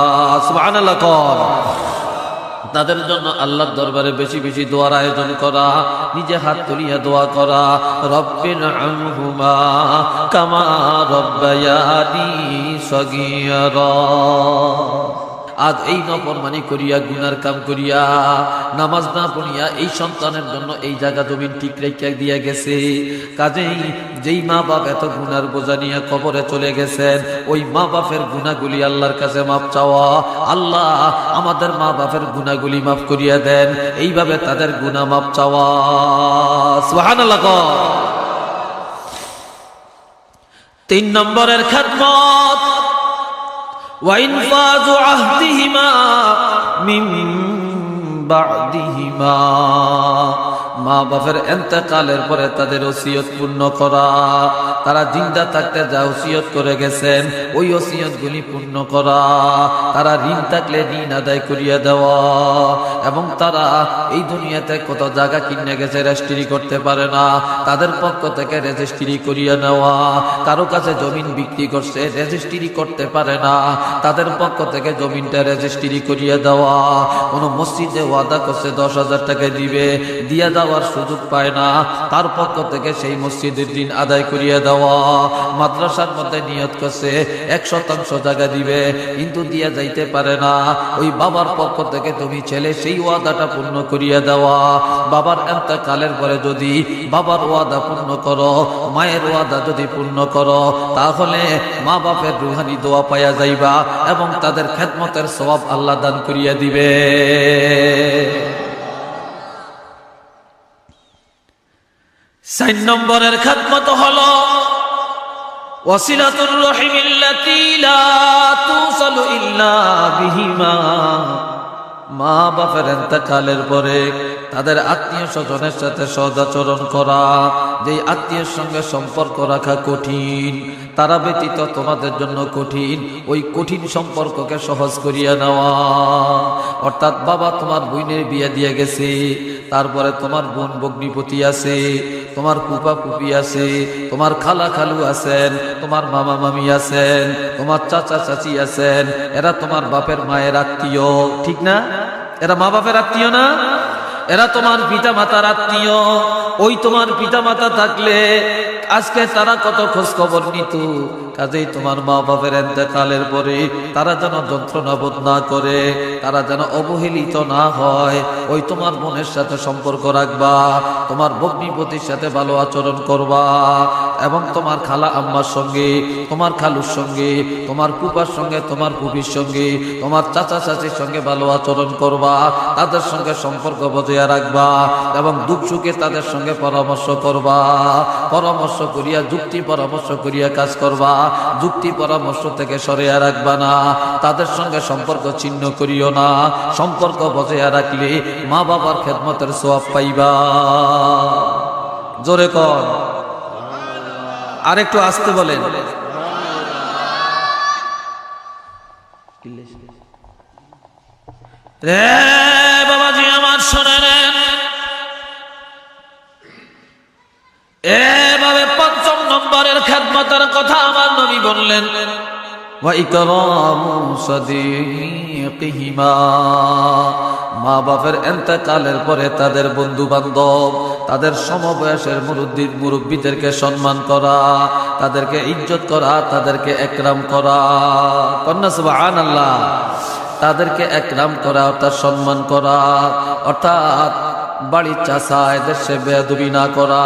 সুবহানাল্লাহ কর। তাদের জন্য আল্লাহর দরবারে বেশি বেশি দোয়ার আয়োজন করা, নিজে হাত তুলিয়া দোয়া করা, রব্বির আনহুমা কামা রব্বায়ানি সগীরা। আজ এই নফরমানি করিয়া, গুনার কাম করিয়া, নামাজ না পড়িয়া এই সন্তানের জন্য এই জায়গা জমিন ঠিক রেখে দিয়া গেছে। কাজেই যেই মা বাপ এত গুনার বোঝা নিয়ে কবরে চলে গেছেন, ওই মা বাপের গুনাহগুলি আল্লাহর কাছে মাপ চাওয়া, আল্লাহ আমাদের মা বাপের গুনাহগুলি মাফ করিয়া দেন, এইভাবে তাদের গুনাহ মাপ চাওয়া। সুবহানাল্লাহ। 3 নম্বরের খেদমত, وإنفاذ عهدهما من بعدهما। মা বাপের ইন্তেকালের পরে তাদের ওসিয়ত পূর্ণ করা, তারা জিন্দা থাকতে যা ওসিয়ত করে গেছেন ওই ওসিয়তগুলি পূর্ণ করা, তারা ঋণ থাকলে ঋণ আদায় করিয়া দেওয়া, এবং তারা এই দুনিয়াতে কত জায়গা কিনে গেছে রেজিস্ট্রি করতে পারে না, তাদের পক্ষ থেকে রেজিস্ট্রি করিয়া নেওয়া, কারো কাছে জমিন বিক্রি করছে রেজিস্ট্রি করতে পারে না, তাদের পক্ষ থেকে জমিনটা রেজিস্ট্রি করিয়া দেওয়া, কোন মসজিদে ওয়াদা করছে 10,000 টাকা দিবে, দিয়া দেওয়ার সুযোগ পায় না, তার পক্ষ থেকে সেই মসজিদের ঋণ আদায় করিয়া দেওয়া, মাদ্রাসার মধ্যে নিয়ত করছে 100% জায়গা দিবে কিন্তু দিয়া যাইতে পারে না, ওই বাবার পক্ষ থেকে তুমি ছেলে সেই ওয়াদাটা পূর্ণ করিয়া দেওয়া। বাবার ইন্তেকালের পরে যদি বাবার ওয়াদা পূর্ণ করো, মায়ের ওয়াদা যদি পূর্ণ করো, তাহলে মা বাপের রুহানি দোয়া পাইয়া যাইবা এবং তাদের খেদমতের সওয়াব আল্লাহ দান করিয়া দিবে। 4 নম্বরের খেদমত হলো ওয়াসিলাতুর রহিমিল্লাতী লা তুসালু ইল্লা বিহিমা। মা বাপের ইন্তেকালের পরে তাদের আত্মীয় স্বজনের সাথে সদাচরণ করা, যে আত্মীয়ের সঙ্গে সম্পর্ক রাখা কঠিন, তারা ব্যতীত তোমাদের জন্য কঠিন, ওই কঠিন সম্পর্ককে সহজ করিয়া নেওয়া। অর্থাৎ বাবা তোমার বোনের বিয়ে দিয়ে গেছে, তারপরে তোমার বোন ভগ্নিপতি আছে, তোমার ফুপা ফুপি আছে, তোমার খালা খালু আছেন, তোমার মামা মামি আছেন, তোমার চাচা চাচি আছেন, এরা তোমার বাপের মায়ের আত্মীয়, ঠিক না? এরা মা বাপের আত্মীয় না? এরা তোমার পিতা মাতার আত্মীয়। ওই তোমার পিতা মাতা থাকলে আজকে তারা কত খোঁজ খবর নিত। কাজেই তোমার মা বাপের ইন্তেকালের পরে তারা যেন যন্ত্রণা বোধ না করে, তারা যেন অবহেলিত না হয়, ওই তোমার বোনের সাথে সম্পর্ক রাখবা, তোমার ভগ্নিপতির সাথে ভালো আচরণ করবা, এবং তোমার খালা আম্মার সঙ্গে, তোমার খালুর সঙ্গে, তোমার ফুপার সঙ্গে, তোমার ফুপির সঙ্গে, তোমার চাচা চাচির সঙ্গে ভালো আচরণ করবা, তাদের সঙ্গে সম্পর্ক বজায় রাখবা, এবং দুঃখ সুখে তাদের সঙ্গে পরামর্শ করবা, পরামর্শ করিয়া যুক্তি পরামর্শ করিয়া কাজ করবা, যুক্তি পরামর্শ থেকে সরিয়া রাখবা না, তাদের সঙ্গে সম্পর্ক ছিন্ন করিও না। সম্পর্ক বজায় রাখলে মা বাবার খেদমতের সওয়াব পাইবা। জোরে কর, আর একটু আস্তে বলেন। রে বাবাজি আমার শোনেন, এভাবে 5 নম্বরের খেদমতের কথা আমার নবী বললেন, ওয়া ইকরামু সাদিকিহিমা। মা বাপের ইন্তেকালের পরে তাদের বন্ধু বান্ধব, তাদের সমবয়সের মুরব্বীদেরকে সম্মান করা, তাদেরকে ইজ্জত করা, তাদেরকে একরাম করা। কন্যা সুবহানাল্লাহ। তাদেরকে একরাম করা অর্থাৎ সম্মান করা, অর্থাৎ বাড়ির চাচা এদের সে বেয়াদবি না করা।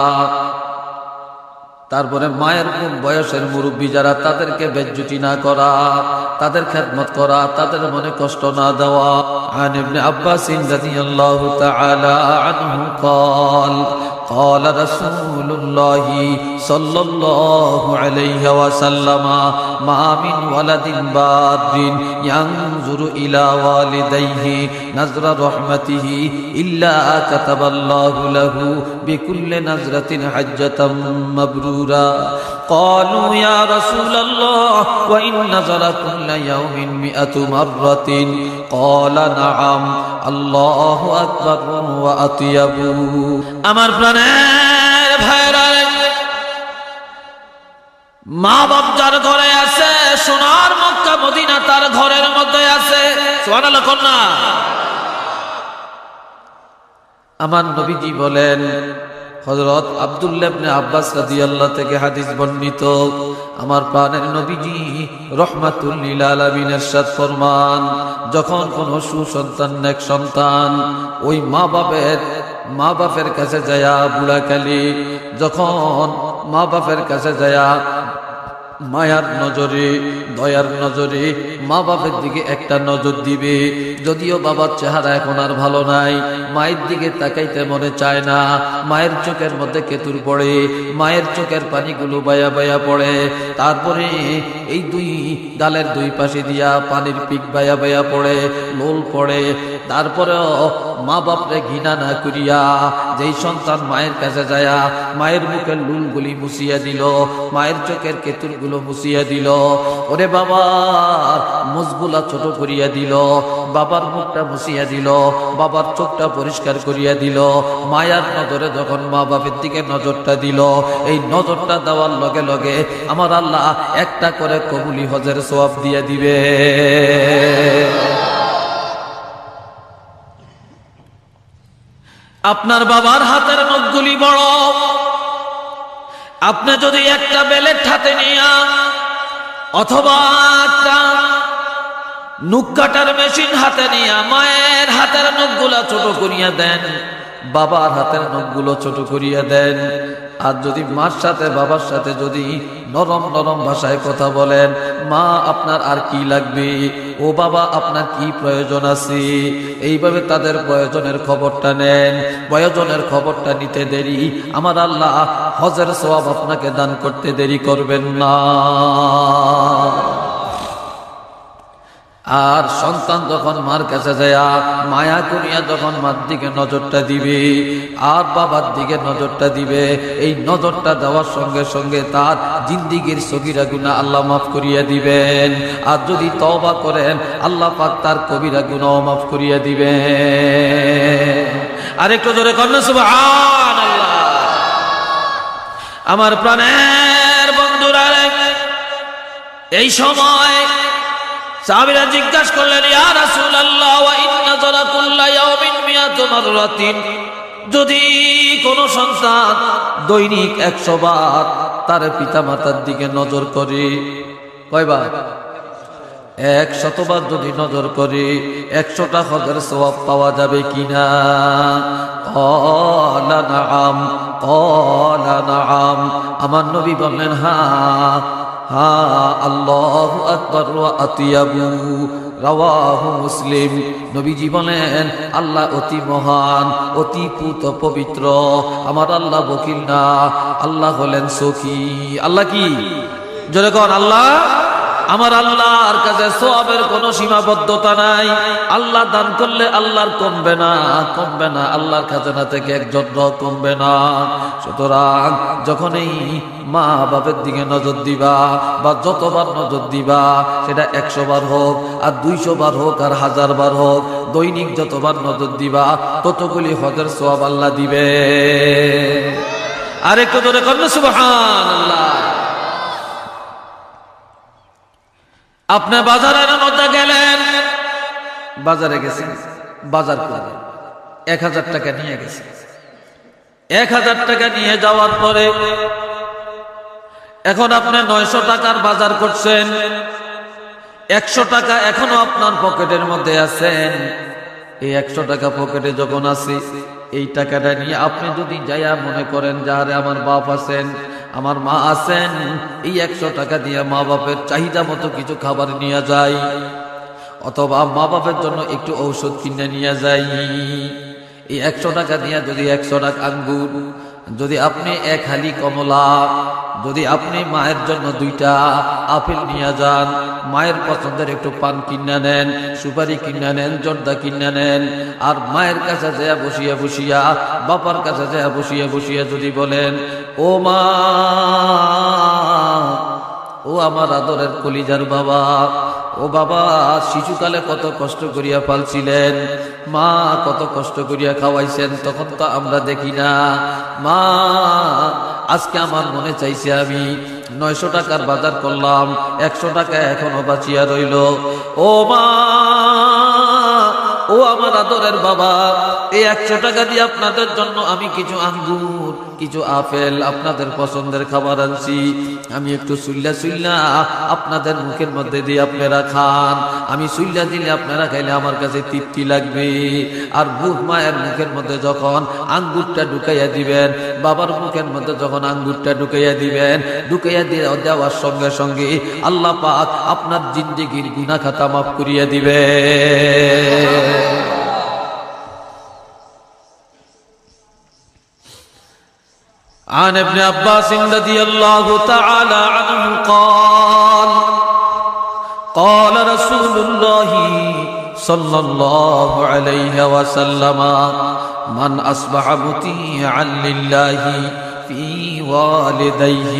তারপরে মায়ের বয়সের মুরব্বী যারা, তাদেরকে বেজ্জতি না করা, তাদের খেদমত করা, তাদের মনে কষ্ট না দেওয়া। عن ابن عباس رضي الله تعالى عنه قال قال رسول الله صلى الله عليه وسلم ما من ولد بار ينظر إلى والديه نظر رحمته إلا كتب الله له بكل نظرة حجة مبرورا قالوا يا رسول الله وإن نظر كل يوم 100 مرة قال نعم الله أكبر وأطيب আমার প্রাণের ভাইরা মা বাপ যার ঘরে আছে সোনার মক্কা মদিনা তার ঘরের মধ্যে আছে সুবহানাল্লাহ কন্যা আমার নবীজি বলেন হযরত আব্দুল্লাহ ইবনে আব্বাস রাদিয়াল্লাহু থেকে হাদিস বর্ণিত আমার প্রাণের নবীজি রাহমাতুল লিল আলামিন ইরশাদ ফরমান যখন কোন সুসন্তান নেক সন্তান ওই মা বাপের কাছে যায়া বুড়াকালী যখন মা বাপের কাছে যায়া মায়ার নজরে দয়ার নজরে মা বাপের দিকে একটা নজর দিবে যদিও বাবার চেহারা এখন আর ভালো নাই মায়ের দিকে তাকাইতে মনে চায় না মায়ের চোখের মধ্যে কেতুর পড়ে মায়ের চোখের পানিগুলো বায়া বায়া পড়ে তারপরে এই দুই গালের দুই পাশে দিয়া পানির পিক বায়া বায়া পড়ে লোল পড়ে তারপরেও মা বাপরে ঘৃণা না করিয়া যেই সন্তান মায়ের কাছে যায়া মায়ের মুখের লুলগুলি মুছিয়া দিল মায়ের চোখের কেতুরগুলো মুছিয়া দিল ওরে বাবার মুখগুলা ছোট করিয়া দিল বাবার মুখটা মুছিয়া দিল বাবার চোখটা পরিষ্কার করিয়া দিল মায়ার নজরে যখন মা বাপের দিকে নজরটা দিল এই নজরটা দেওয়ার লগে লগে আমার আল্লাহ একটা করে কবুলি হজের সওয়াব দিয়ে দিবে আপনার বাবার হাতের নখগুলি বড় আপনি যদি একটা বেলেট হাতে নিয়া অথবা একটা নখ কাটার মেশিন হাতে নিয়া মায়ের হাতের নখগুলা ছোট করিয়া দেন বাবার হাতের নখগুলো ছোট করিয়া দেন আর যদি মার সাথে বাবার সাথে যদি নরম নরম ভাষায় কথা বলেন মা আপনার আর কি লাগবে ও বাবা আপনার কি প্রয়োজন আছে এইভাবে তাদের প্রয়োজনের খবরটা নেন প্রয়োজনের খবরটা নিতে দেরি আমার আল্লাহ হজের সওয়াব আপনাকে দান করতে দেরি করবেন না আর সন্তান যখন মার কাছে যায় মায়া করিয়া যখন মার দিকে নজরটা দিবে আর বাবার দিকে নজরটা দিবে এই নজরটা দেওয়ার সঙ্গে সঙ্গে তার জিন্দিগির সগীরা গুনাহ আল্লাহ মাফ করিয়া দিবেন আর যদি তওবা করেন আল্লাহ পাক তার কবিরা গুনাহ মাফ করিয়া দিবেন আরেকটু জোরে করেন সুবহানাল্লাহ আমার প্রাণের বন্ধুরা এই সময় সাহাবীরা জিজ্ঞাসা করলেন ইয়া রাসূলুল্লাহ ওয়া ইন্না যারা কুল্লা ইয়াউমিন 100 মাররাতিন যদি কোন সন্তান দৈনিক 100 বার তার পিতামাতার দিকে নজর করে কয়বার 100 বার যদি নজর করে 100টা হজের সওয়াব পাওয়া যাবে কিনা ক্বালা নাআম ক্বালা নাআম আমার নবী বললেন হ্যাঁ হ্যাঁ আল্লাহু আকবার ওয়া আতিয়াবু রাওয়াহু মুসলিম নবীজি বলেন আল্লাহ অতি মহান অতি পুত পবিত্র আমার আল্লাহ বকিল না আল্লাহ হলেন সখী আল্লাহ কি জোরে কোন আল্লাহ আমার আল্লাহর কাছে সওয়াবের কোনো সীমাবদ্ধতা নাই আল্লাহ দান করলে আল্লাহর কমবে না আল্লাহর খাজানা থেকে এক জন্য কমবে না সুতরাং যখনই মা বাপের দিকে নজর দিবা বা যতবার নজর দিবা সেটা 100 বার হোক আর 200 বার হোক আর 1000 বার হোক দৈনিক যতবার নজর দিবা ততগুলি হজের সওয়াব আল্লাহ দিবে আরেকটু জোরে বলেন সুবহানাল্লাহ আপনি বাজারের মধ্যে গেলেন বাজারে গেছেন বাজার করে 1000 টাকা নিয়ে গেছেন 1000 টাকা নিয়ে যাওয়ার পরে এখন আপনি 900 টাকার বাজার করছেন 100 টাকা এখনো আপনার পকেটের মধ্যে আছেন এই 100 টাকা পকেটে যখন আছে এই টাকাটা নিয়ে আপনি যদি যাইয়া মনে করেন যারে আমার বাপ আছেন আমার মা আছেন এই 100 টাকা দিয়ে মা বাপের চাহিদা মতো কিছু খাবার নিয়ে যাই অথবা মা বাপের জন্য একটু ঔষধ কিনে নিয়ে যাই এই 100 টাকা দিয়ে যদি 100 টাকা আঙ্গুর যদি আপনি এক হালি কমলা, যদি আপনি মায়ের জন্য 2টা আপেল নিয়ে যান, মায়ের পছন্দের একটু পান কিনে নেন, সুপারি কিনে নেন, জর্দা কিনে নেন, আর মায়ের কাছে যায় বসিয়া বসিয়া, বাবার কাছে যায় বসিয়া বসিয়া যদি বলেন, ও মা, ও আমার আদরের কলিজার বাবা, ও বাবা, শিশুকালে কত কষ্ট করিয়া পালছিলেন, মা কত কষ্ট করিয়া খাওয়াইছেন, তখন তো আমরা দেখি না। মা, আজকে আমার মনে চাইছে আমি 900 টাকার বাজার করলাম, 100 টাকা এখনো বাঁচিয়া রইল। ও মা, ও আমার আদরের বাবা, এই 100 টাকা দিয়ে আপনাদের জন্য আমি কিছু আঙ্গুর, কিছু আপেল, আপনাদের পছন্দের খাবার আনছি, আমি একটু সুল্লা আপনাদের মুখের মধ্যে দিয়ে আপনারা খান, আমি সুল্লা দিলে আপনারা খাইলে আমার কাছে তৃপ্তি লাগবে। আর বুধ মায়ের মুখের মধ্যে যখন আঙ্গুরটা ঢুকাইয়া দিবেন, বাবার মুখের মধ্যে যখন আঙ্গুরটা ঢুকাইয়া দিবেন, ঢুকাইয়া দিয়ে দেওয়ার সঙ্গে সঙ্গে আল্লাহ পাক আপনার জিন্দেগির গুনাহ খাতা মাফ করিয়া দিবে। عن ابن عباس رضي الله تعالى عنه قال قال رسول الله صلى الله عليه وسلم من أصبح مطيعا لله في والديه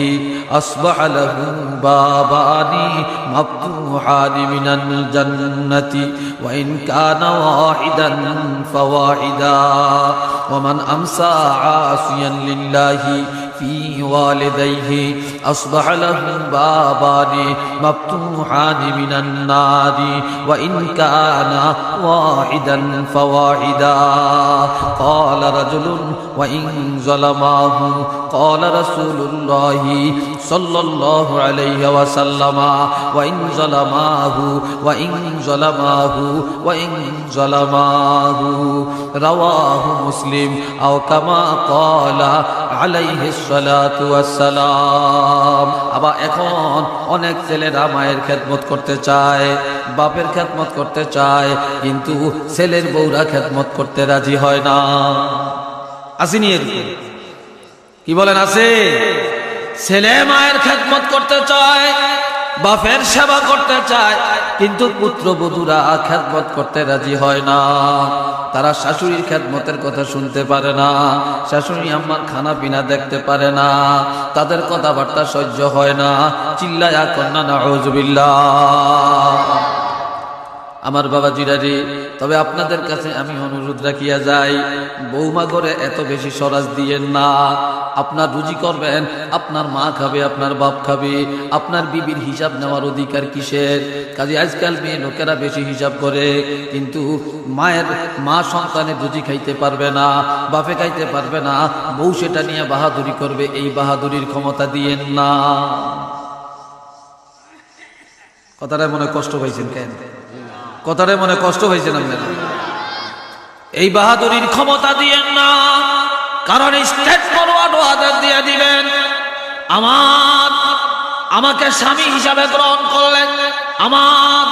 أصبح له بابان مفتوحان من الجنة وإن كان واحدا فواحدا ومن أمسى عاصيا لله في والديه أصبح له بابان مفتوحان من النار وإن كان واحدا فواحدا قال رجل وإن ظلماه قال رسول الله صلى الله عليه وسلم وإن ظلماه وإن ظلماه وإن ظلماه رواه مسلم أو كما قال عليه الصلاة والسلام। আবার এখন অনেক ছেলেরা মায়ের খেদমত করতে চায়, বাপের খেদমত করতে চায়, কিন্তু ছেলের বউরা খেদমত করতে রাজি হয় না। আসেনি এরকম? কি বলেন, আছে? ছেলে মায়ের খেদমত করতে চায়, বাপের সেবা করতে চায়, কিন্তু পুত্রবধূরা খেদমত করতে রাজি হয় না। তারা শাশুড়ির খেদমতের কথা শুনতে পারে না, শাশুড়ি আম্মার খানা পিনা দেখতে পারে না, তাদের কথাবার্তা সহ্য হয় না, চিল্লায়া কন্যা নাউযুবিল্লাহ। আমার বাবাজিরা রে, তবে আপনাদের কাছে আমি অনুরোধ রাখিয়া যাই, বৌমা করে এত বেশি সরাজ দিয়েন না। আপনার রুজি করবেন, আপনার মা খাবে, আপনার বাপ খাবে, আপনার বিবির হিসাব নেওয়ার অধিকার কিসের? কাজে আজকাল মেয়ে লোকেরা বেশি হিসাব করে, কিন্তু মা সন্তানের রুজি খাইতে পারবে না, বাপে খাইতে পারবে না, বউ সেটা নিয়ে বাহাদুরি করবে। এই বাহাদুরির ক্ষমতা দিয়েন না। কথাটা মনে কষ্ট পাইছেন কেন? কথাটা মনে কষ্ট হয়েছেন আপনারা? এই বাহাদুরির ক্ষমতা দিয়েন না, কারণ স্টেট ফরওয়ার্ড অর্ডার দিয়ে দিবেন, আমাকে স্বামী হিসাবে গ্রহণ করলেন, আমার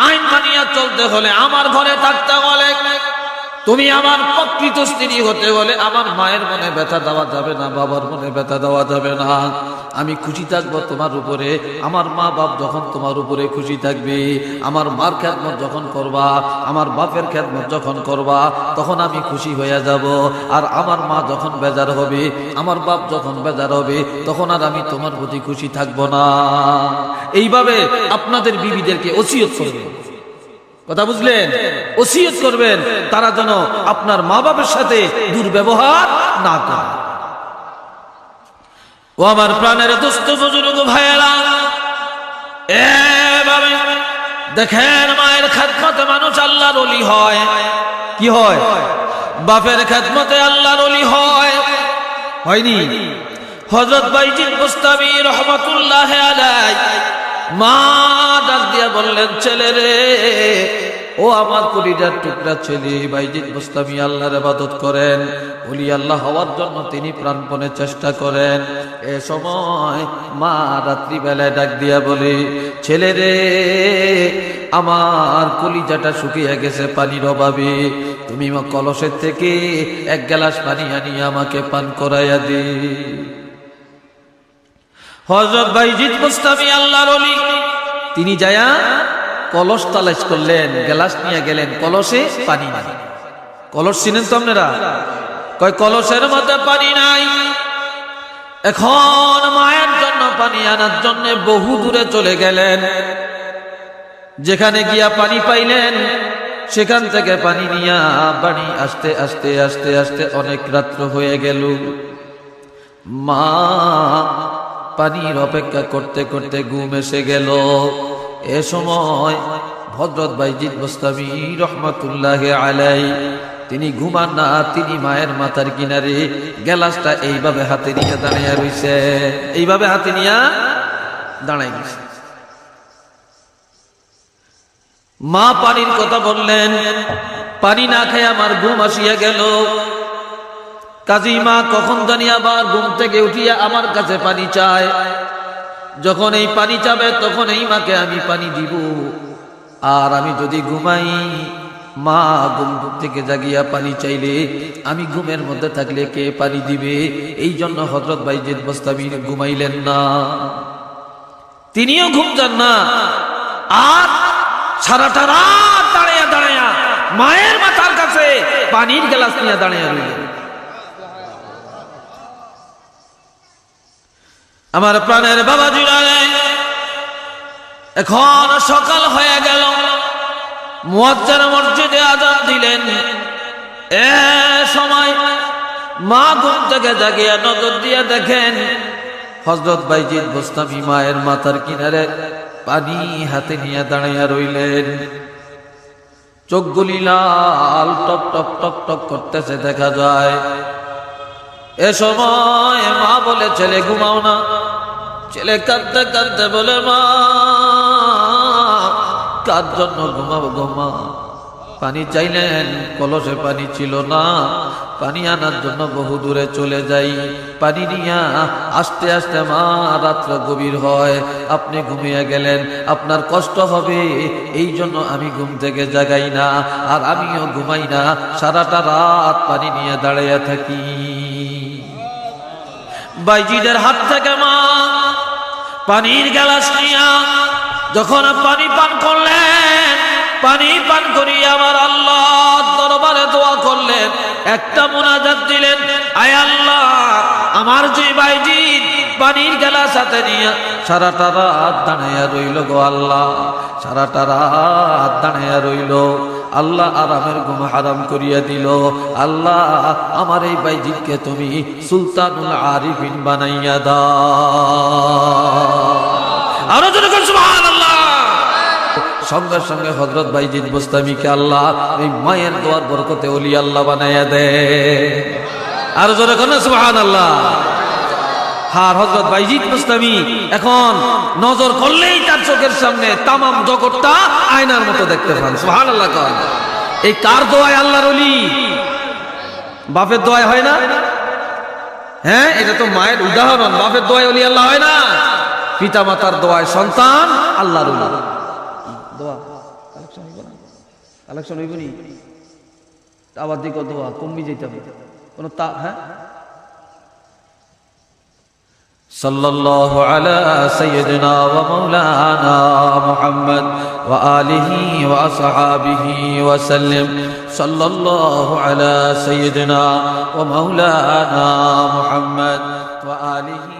আইন মানিয়া চলতে হলে, আমার ঘরে থাকতে হলে, তুমি আমার প্রকৃত স্ত্রী হতে হলে আমার মায়ের মনে ব্যথা দেওয়া যাবে না, বাবার মনে ব্যথা দেওয়া যাবে না। আমি খুশি থাকবো তোমার উপরে, আমার মা বাপ যখন তোমার উপরে খুশি থাকবে, আমার মার খেদমত যখন করবা, আমার বাপের খেদমত যখন করবা, তখন আমি খুশি হয়ে যাব। আর আমার মা যখন বেজার হবে, আমার বাপ যখন বেজার হবে, তখন আর আমি তোমার প্রতি খুশি থাকবো না। এইভাবে আপনাদের বিবিদেরকে ওসিয়ত করবেন। কথা বুঝলেন? ওসিয়ত করবেন তারা যেন আপনার মা বাবার সাথে দুর্ব্যবহার না করে। ও আমার প্রাণের দোস্ত বুজুর্গ ভাইয়েরা, এভাবে দেখেন মায়ের খেদমতে মানুষ আল্লাহর ওলি হয়। কি হয়? বাপের খেদমতে আল্লাহর ওলি হয়। হয়নি? হযরত বাইজিদ বুস্তামি রহমাতুল্লাহ আলাইহি মা ডাক দিয়া বললেন, ছেলে রে, ও আমার কলিজার টুকরা ছেলে। বাইজিদ বুস্তামি আল্লাহর ইবাদত করেন, ওলি আল্লাহ হওয়ার জন্য তিনি প্রাণপণে চেষ্টা করেন। এ সময় মা রাত্রি বেলায় ডাক দিয়া বলে, ছেলে রে, আমার কলিজাটা শুকিয়ে গেছে পানির অভাবে, তুমি কলসের থেকে এক গ্লাস পানি আনিয়ে আমাকে পান করাইয়া দে। হযরত বাইজিদ বুস্তামি আল্লাহর ওলি, তিনি যায়া কলস তালাশ করলেন, গ্লাস নিয়ে গেলেন, কলসে পানি নাই। কলস চিনেন তো আপনারা? কয় কলসের মধ্যে পানি নাই। এখন মায়ের জন্য পানি আনার জন্য বহু দূরে চলে গেলেন। যেখানে গিয়া পানি পাইলেন সেখান থেকে পানি নিয়া বাড়ি আসতে আসতে আসতে আসতে অনেক রাত্র হয়ে গেল। মা পানির অপেক্ষা করতে করতে ঘুম এসে গেল। এ সময় হযরত বাইজিদ বুস্তামি রহমাতুল্লাহি আলাইহি তিনি ঘুমান না, তিনি মায়ের মাথার কিনারে গ্লাসটা এইভাবে হাতে নিয়ে দাঁড়াইয়া রইছে, এইভাবে হাতে নিয়ে দাঁড়াই গেছে। মা পানির কথা বললেন, পানি না খেয়ে আমার ঘুম আসিয়া গেল। কাজী মা কখন জানি আবার ঘুম থেকে উঠিয়া আমার কাছে পানি চায়। যখন এই পানি চাবে তখন এই মাকে আমি পানি দিব। আর আমি যদি ঘুমাই, মা ঘুম থেকে জাগিয়া পানি চাইলে আমি ঘুমের মধ্যে থাকলে কে পানি দিবে? এই জন্য হযরত বাইজিদ বুস্তামি ঘুমাইলেন না, তিনিও ঘুম যান না। আর সারাটা রাত দাঁড়াইয়া দাঁড়াইয়া মায়ের মাথার কাছে পানির গ্লাস নিয়ে দাঁড়াইয়া রইলেন। আমার প্রাণের বাবা জিরালে, এখন সকাল হয়ে গেল। মুয়াজ্জিন মসজিদে আযান দিলেন। এ সময় মা ঘুম থেকে জাগিয়া নজর দিয়ে দেখেন হযরত বাইজিদ বুস্তামি মায়ের মাথার কিনারে পানি হাতে নিয়ে দাঁড়াইয়া রইলেন। চোখগুলি লাল টক টক টক টক করতেছে দেখা যায়। এ সময় মা বলে, ছেলে ঘুমাও না। ছেলে কাঁদতে কাঁদতে বলে, মা কার জন্য ঘুমাবো গো মা? পানি চাইলেন, কলসে পানি ছিল না। পানি আনার জন্য বহু দূরে চলে যাই, পানি নিয়া আস্তে আস্তে মা রাত্র গভীর হয়। আপনি ঘুমিয়ে গেলেন, আপনার কষ্ট হবে, এই জন্য আমি ঘুম থেকে জাগাই না, আর আমিও ঘুমাই না, সারাটা রাত পানি নিয়ে দাঁড়িয়ে থাকি। বাইজিদের হাত থেকে মা পানির গ্লাস নিয়া যখন পানি পান করলেন, পানি পান করিয়া আমার আল্লাহর দরবারে দোয়া করলেন, একটা মুনাজাত দিলেন, আয় আল্লাহ, আমার যে বাইজিদ পানির গ্লাস হাতে নিয়ে সারাটা রাত দাঁড়াইয়া রইল গো আল্লাহ, সারাটা রাত দাঁড়াইয়া রইল। আল্লাহ আরামের ঘুম হারাম করিয়া দিল। আল্লাহ আমার এই বাইজিদকে তুমি সুলতানুল আরিফিন বানাইয়া দাও। আরো জোরে বলুন সুবহানাল্লাহ। সঙ্গে সঙ্গে হযরত বাইজিদ বুস্তামিকে আল্লাহ এই মায়ের দোয়ার বরকতে ওলি আল্লাহ বানাইয়া দেয়। আরো জোরে বলুন সুবহানাল্লাহ। আর হযরত বাইজিদ বুস্তামি এখন নজর করলেই তার চোখের সামনে তামাম জগৎটা আয়নার মতো দেখতে পান। সুবহানাল্লাহ। এই কার দোয়ায়? আল্লাহর ওলি। বাপের দোয়ায় হয় না? হ্যাঁ, এটা তো মায়ের উদাহরণ। বাপের দোয়ায় ওলি আল্লাহ হয় না, পিতা মাতার দোয়ায় সন্তান আল্লাহর ওলি। দোয়া কালেকশন হইব না? কালেকশন হইব নি? আবার দিকে দোয়া কমবি যেতে হবে কোন তা। হ্যাঁ, সাল্লাল্লাহু আলা সাইয়্যিদিনা ওয়া মাওলানা মুহাম্মদ ওয়া আলিহি ওয়া আসহাবিহি ওয়া সাল্লাম। সাল্লাল্লাহু আলা সাইয়্যিদিনা ওয়া মাওলানা মুহাম্মদ ওয়া আলিহি